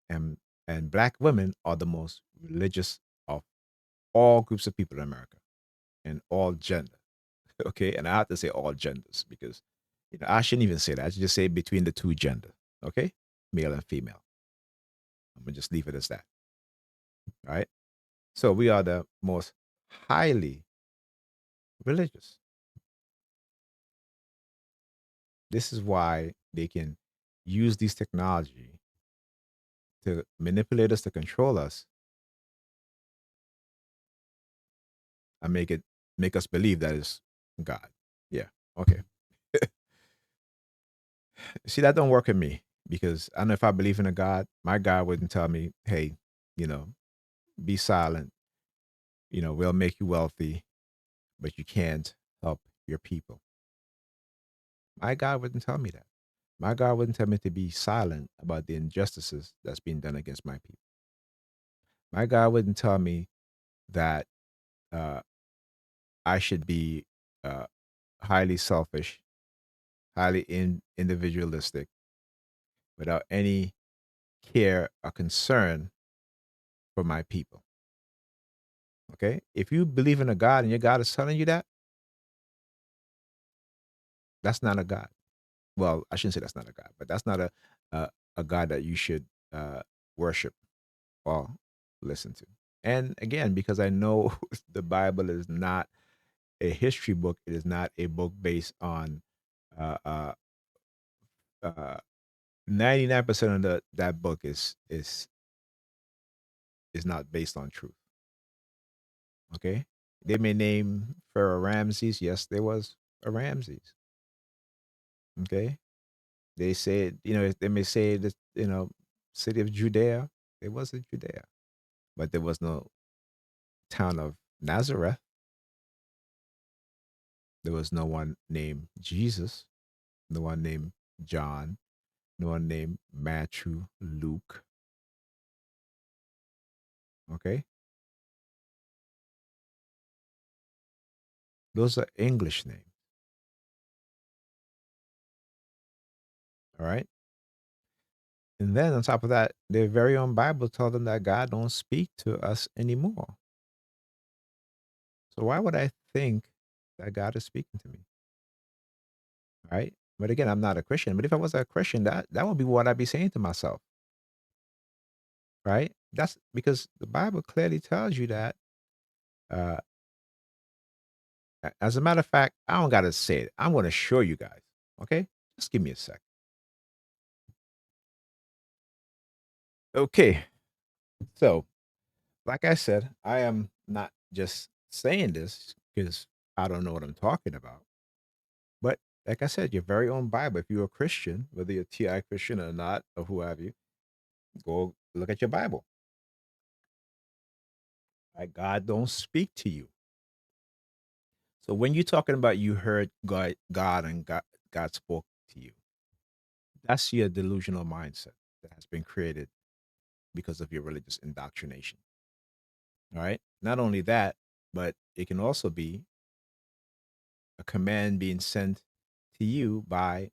And black women are the most religious of all groups of people in America and all gender. Okay. And I have to say all genders because I shouldn't even say that. I should just say between the two gender. Okay. Male and female. I'm gonna just leave it as that. All right. So we are the most highly religious. This is why they can use these technology to manipulate us, to control us, and make us believe that is God. Yeah. Okay. See, that don't work in me because I know if I believe in a God, my God wouldn't tell me, hey, you know, be silent. We'll make you wealthy, but you can't help your people. My God wouldn't tell me that. My God wouldn't tell me to be silent about the injustices that's being done against my people. My God wouldn't tell me that uh, I should be uh, highly selfish, highly individualistic, without any care or concern for my people. Okay? If you believe in a God and your God is telling you that, that's not a God. Well, I shouldn't say that's not a God, but that's not a God that you should worship or listen to. And again, because I know the Bible is not a history book, it is not a book based on uh, uh, 99% of that book is not based on truth. Okay, they may name Pharaoh Ramses. Yes, there was a Ramses. Okay, they said, they may say that, city of Judea, there was a Judea, but there was no town of Nazareth. There was no one named Jesus, no one named John, no one named Matthew, Luke. Okay, those are English names. All right. And then on top of that, their very own Bible told them that God don't speak to us anymore. So why would I think that God is speaking to me? Right? But again, I'm not a Christian. But if I was a Christian, that would be what I'd be saying to myself. Right? That's because the Bible clearly tells you that. Uh, as a matter of fact, I don't gotta say it. I'm gonna show you guys. Okay? Just give me a sec. Okay. So, like I said, I am not just saying this because I don't know what I'm talking about. But like I said, your very own Bible. If you're a Christian, whether you're a TI Christian or not, or who have you, go look at your Bible. Right? God don't speak to you. So when you're talking about you heard God and God spoke to you, that's your delusional mindset that has been created because of your religious indoctrination. All right. Not only that, but it can also be a command being sent to you by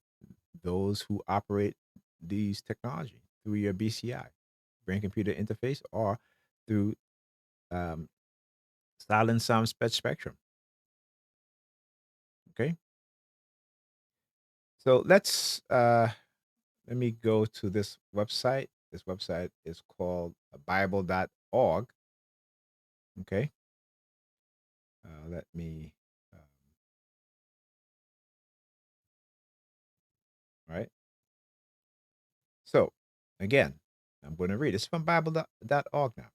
those who operate these technology through your BCI, brain computer interface, or through um, silent sound spectrum. Okay. So let me go to this website. This website is called bible.org. Okay. Let me So, again, I'm going to read. It's from Bible.org now.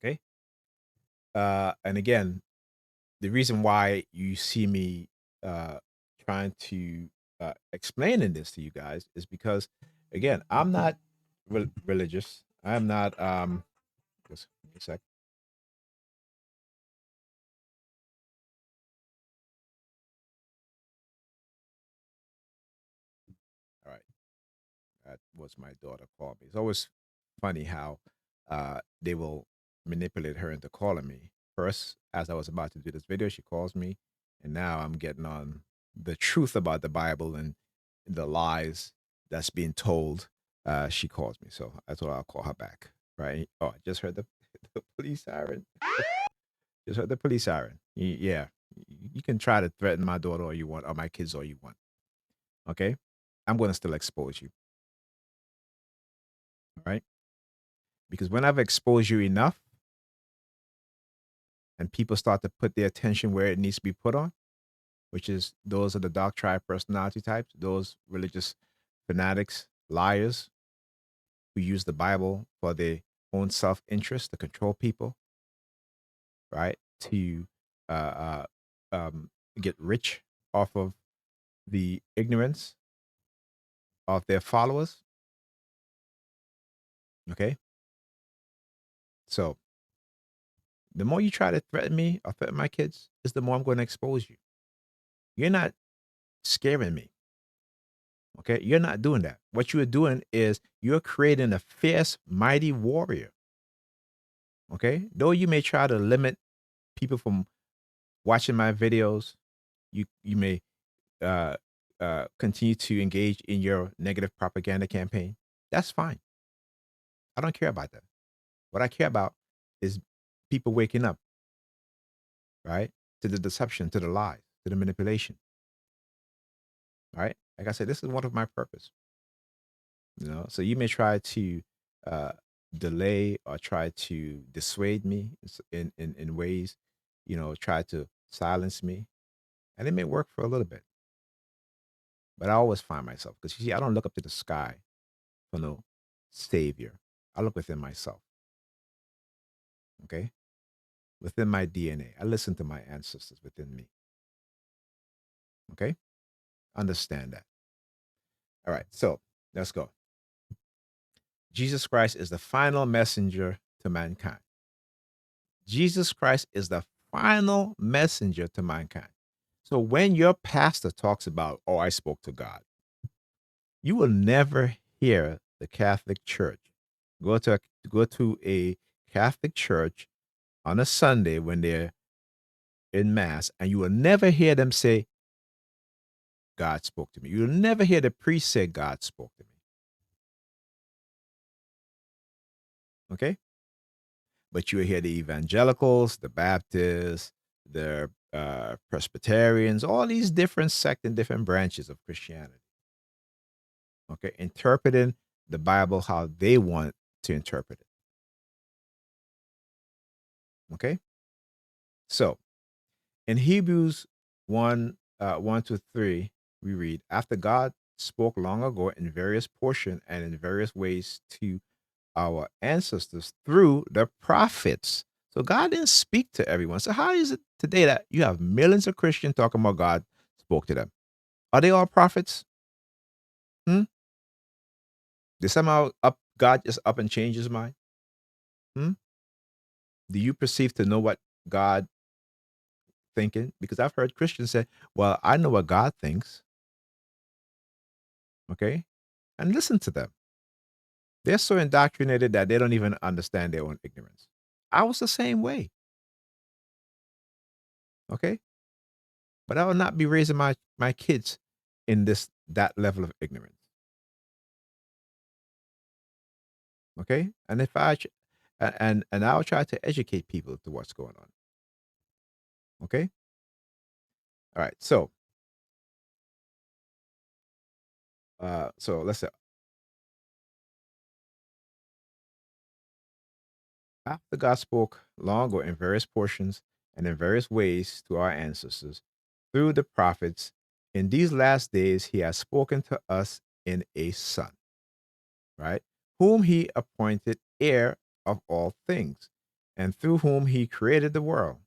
Okay. And again, the reason why you see me uh, trying to explaining this to you guys is because, again, I'm not religious. I'm not. Just a sec. All right. That was my daughter called me. It's always funny how they will manipulate her into calling me. First, as I was about to do this video, she calls me, and now I'm getting on the truth about the Bible and the lies that's being told. She calls me, so I thought I'll call her back. Right? Oh, I just heard the, the police siren. Just heard the police siren. Yeah, you can try to threaten my daughter all you want, or my kids all you want. Okay, I'm going to still expose you. All right. Because when I've exposed you enough and people start to put their attention where it needs to be put on, which is those are the dark triad personality types, those religious fanatics, liars who use the Bible for their own self interest to control people, right? To uh, get rich off of the ignorance of their followers. Okay. So the more you try to threaten me or threaten my kids, is the more I'm going to expose you. You're not scaring me. Okay. You're not doing that. What you are doing is you're creating a fierce, mighty warrior. Okay. Though you may try to limit people from watching my videos, you may uh, continue to engage in your negative propaganda campaign. That's fine. I don't care about that. What I care about is people waking up, right? To the deception, to the lies, to the manipulation. Right. Like I said, this is one of my purpose. So you may try to uh, delay or try to dissuade me in ways, try to silence me, and it may work for a little bit, but I always find myself, because you see, I don't look up to the sky for no savior. I look within myself. Okay. Within my DNA, I listen to my ancestors within me. Okay. Understand that. All right, so let's go. Jesus Christ is the final messenger to mankind. Jesus Christ is the final messenger to mankind. So when your pastor talks about, oh, I spoke to God, you will never hear the Catholic Church go to a Catholic church on a Sunday when they're in mass, and you will never hear them say, God spoke to me. You'll never hear the priest say, God spoke to me. Okay? But you will hear the evangelicals, the Baptists, the Presbyterians, all these different sects and different branches of Christianity. Okay, interpreting the Bible how they want to interpret it. Okay, so in Hebrews 1:1-3, we read, after God spoke long ago in various portions and in various ways to our ancestors through the prophets. So God didn't speak to everyone. So how is it today that you have millions of Christians talking about God spoke to them? Are they all prophets? Hmm? Did somehow God just up and change his mind? Hmm? Do you perceive to know what God thinking? Because I've heard Christians say, well, I know what God thinks. Okay. And listen to them. They're so indoctrinated that they don't even understand their own ignorance. I was the same way. Okay. But I will not be raising my kids in that level of ignorance. Okay. And if and I'll try to educate people to what's going on. Okay. All right. So let's say after God spoke long ago in various portions and in various ways to our ancestors through the prophets, in these last days he has spoken to us in a son. right? Whom he appointed heir of all things, and through whom he created the world.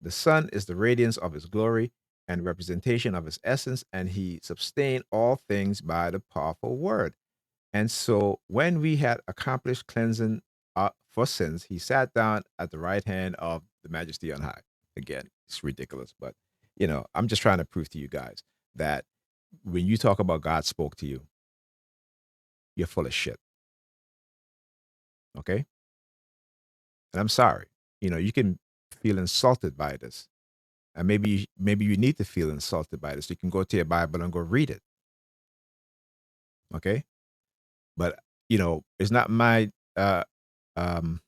The Son is the radiance of his glory and representation of his essence, and he sustained all things by the powerful word. And so when we had accomplished cleansing for sins, he sat down at the right hand of the majesty on high. Again, it's ridiculous, but I'm just trying to prove to you guys that when you talk about God spoke to you, you're full of shit. Okay? And I'm sorry. You can feel insulted by this. And maybe you need to feel insulted by this. You can go to your Bible and go read it. Okay? But it's not my um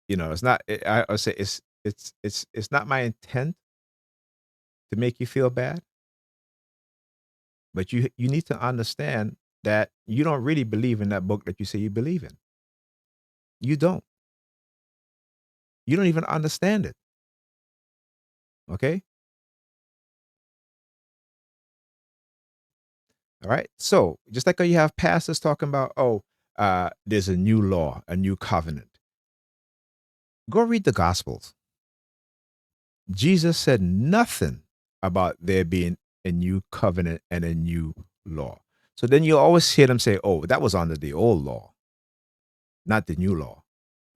it's not I say it's not my intent to make you feel bad, but you need to understand that you don't really believe in that book that you say you believe in. You don't. You don't even understand it. Okay? All right. So just like how you have pastors talking about, there's a new law, a new covenant. Go read the Gospels. Jesus said nothing about there being a new covenant and a new law. So then you always hear them say, oh, that was under the old law, not the new law.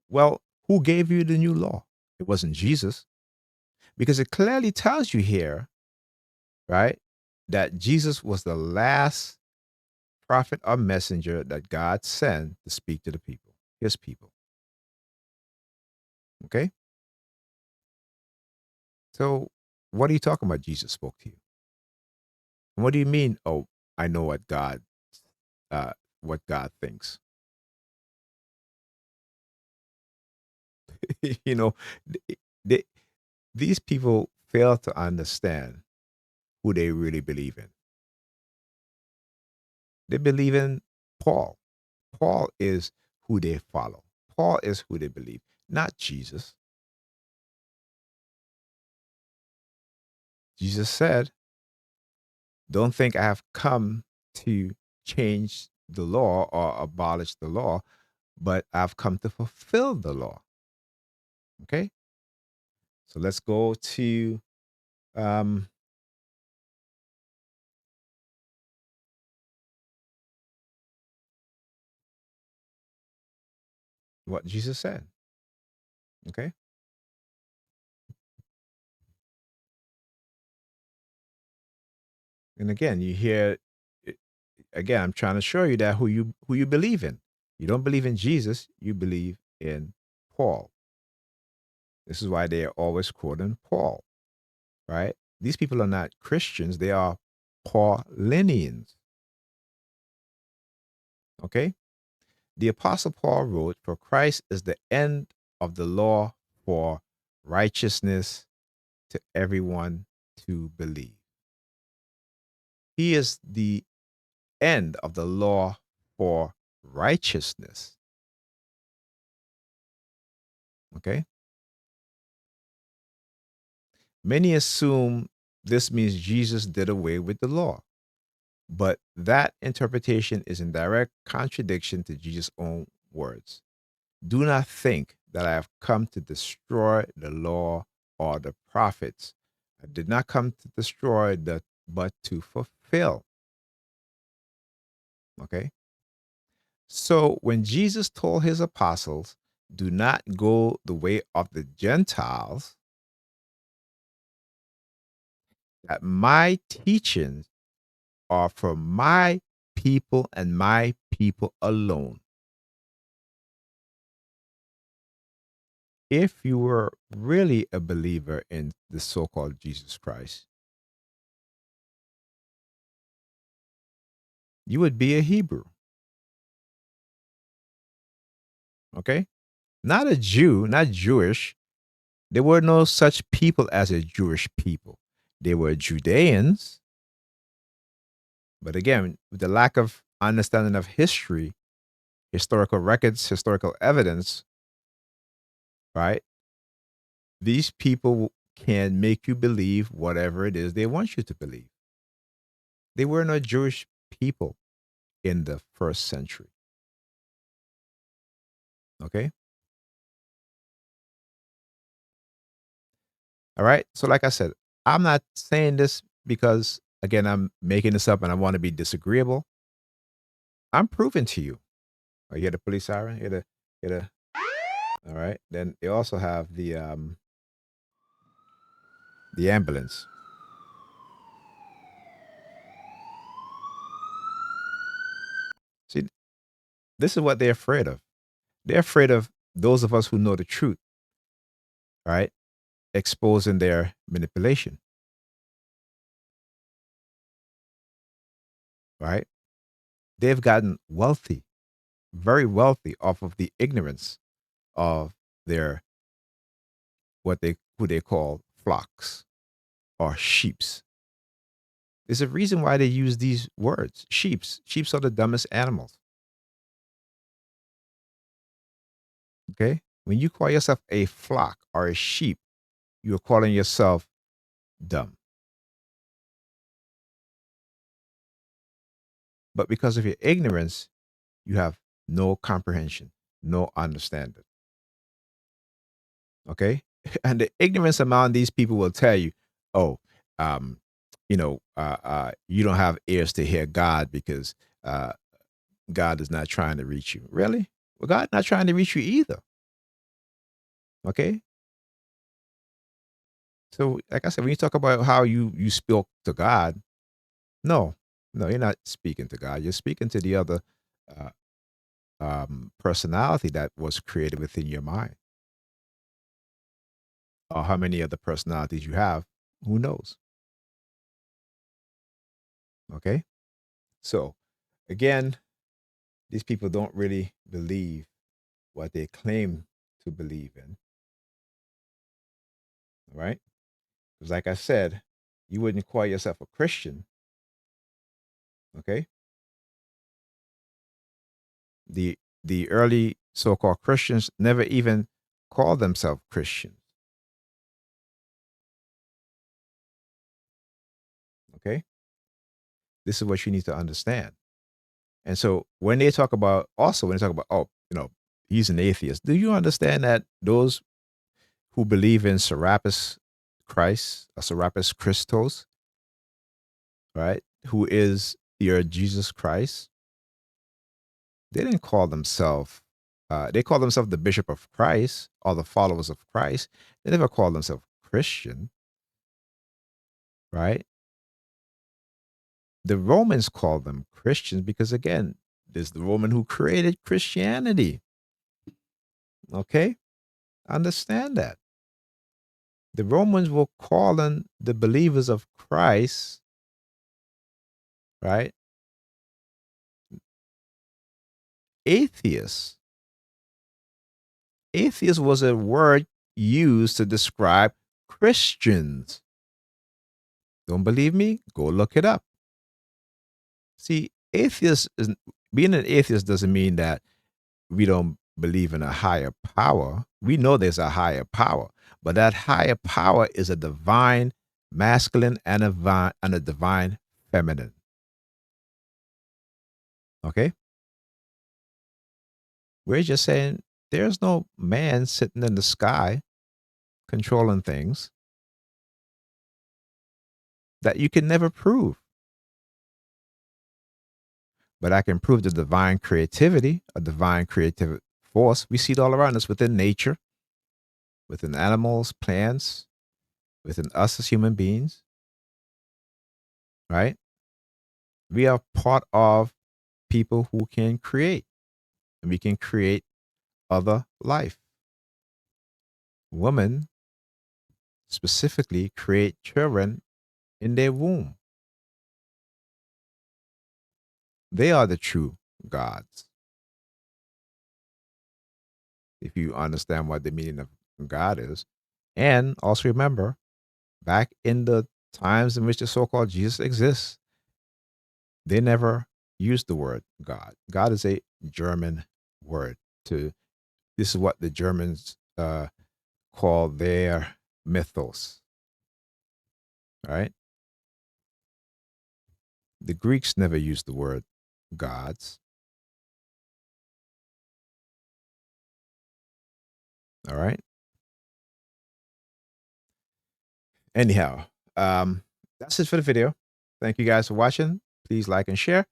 Well, who gave you the new law? It wasn't Jesus, because it clearly tells you here, right, that Jesus was the last prophet or messenger that God sent to speak to the people, his people. Okay? So what are you talking about? Jesus spoke to you. And what do you mean? Oh, I know what God thinks. you know, they, these people fail to understand who they really believe in. They believe in Paul. Paul is who they follow. Paul is who they believe, not Jesus. Jesus said, don't think I have come to change the law or abolish the law, but I've come to fulfill the law. Okay? So let's go to um, what Jesus said. Okay? And again, you hear again, I'm trying to show you that who you believe in. You don't believe in Jesus, you believe in Paul. This is why they are always quoting Paul, right? These people are not Christians, they are Paulinians. Okay? The Apostle Paul wrote, for Christ is the end of the law for righteousness to everyone to believe. He is the end of the law for righteousness. Okay? Many assume this means Jesus did away with the law, but that interpretation is in direct contradiction to Jesus' own words. Do not think that I have come to destroy the law or the prophets. I did not come to destroy but to fulfill. Okay? So when Jesus told his apostles, do not go the way of the Gentiles, that my teachings are for my people and my people alone. If you were really a believer in the so called Jesus Christ, you would be a Hebrew. Okay? Not a Jew, not Jewish. There were no such people as a Jewish people. They were Judeans. But again, with the lack of understanding of history, historical records, historical evidence, right? These people can make you believe whatever it is they want you to believe. They were not Jewish people in the first century. Okay. All right. So, like I said, I'm not saying this because, again, I'm making this up and I want to be disagreeable. I'm proving to you. Oh, you hear the police siren? Hear the. All right. Then they also have the ambulance. See, this is what they're afraid of. They're afraid of those of us who know the truth, right? Exposing their manipulation, right? They've gotten wealthy, very wealthy off of the ignorance of their who they call flocks or sheeps. There's a reason why they use these words. Sheeps. Sheeps are the dumbest animals. Okay? When you call yourself a flock or a sheep, you're calling yourself dumb. But because of your ignorance, you have no comprehension, no understanding. Okay? And the ignorance among these people will tell you, oh, um, you don't have ears to hear God because God is not trying to reach you. Really? Well, God's not trying to reach you either. Okay? So, like I said, when you talk about how you spoke to God, no, no, you're not speaking to God. You're speaking to the other uh, personality that was created within your mind. Or how many other personalities you have, who knows? Okay? So, again, these people don't really believe what they claim to believe in, right? Because, like I said, you wouldn't call yourself a Christian, okay? The early so-called Christians never even called themselves Christians, okay? This is what you need to understand. And so when they talk about, also when they talk about, oh, he's an atheist, do you understand that those who believe in Serapis Christ, or Serapis Christos, right, who is your Jesus Christ, they didn't call themselves, they call themselves the Bishop of Christ or the followers of Christ. They never call themselves Christian, right? The Romans called them Christians because, again, there's the Roman who created Christianity. Okay? Understand that. The Romans were calling the believers of Christ, right, atheists. Atheist was a word used to describe Christians. Don't believe me? Go look it up. See, being an atheist doesn't mean that we don't believe in a higher power. We know there's a higher power, but that higher power is a divine masculine and a divine feminine. Okay? We're just saying there's no man sitting in the sky controlling things that you can never prove. But I can prove the divine creativity, a divine creative force. We see it all around us within nature, within animals, plants, within us as human beings, right? We are part of people who can create, and we can create other life. Women specifically create children in their womb. They are the true gods. If you understand what the meaning of God is. And also remember, back in the times in which the so called Jesus exists, they never used the word God. God is a German word. This is what the Germans call their mythos, right? The Greeks never used the word gods. All right. Anyhow, that's it for the video. Thank you guys for watching. Please like and share.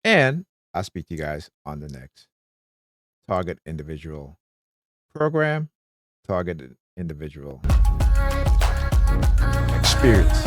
And I'll speak to you guys on the next target individual program, targeted individual experience.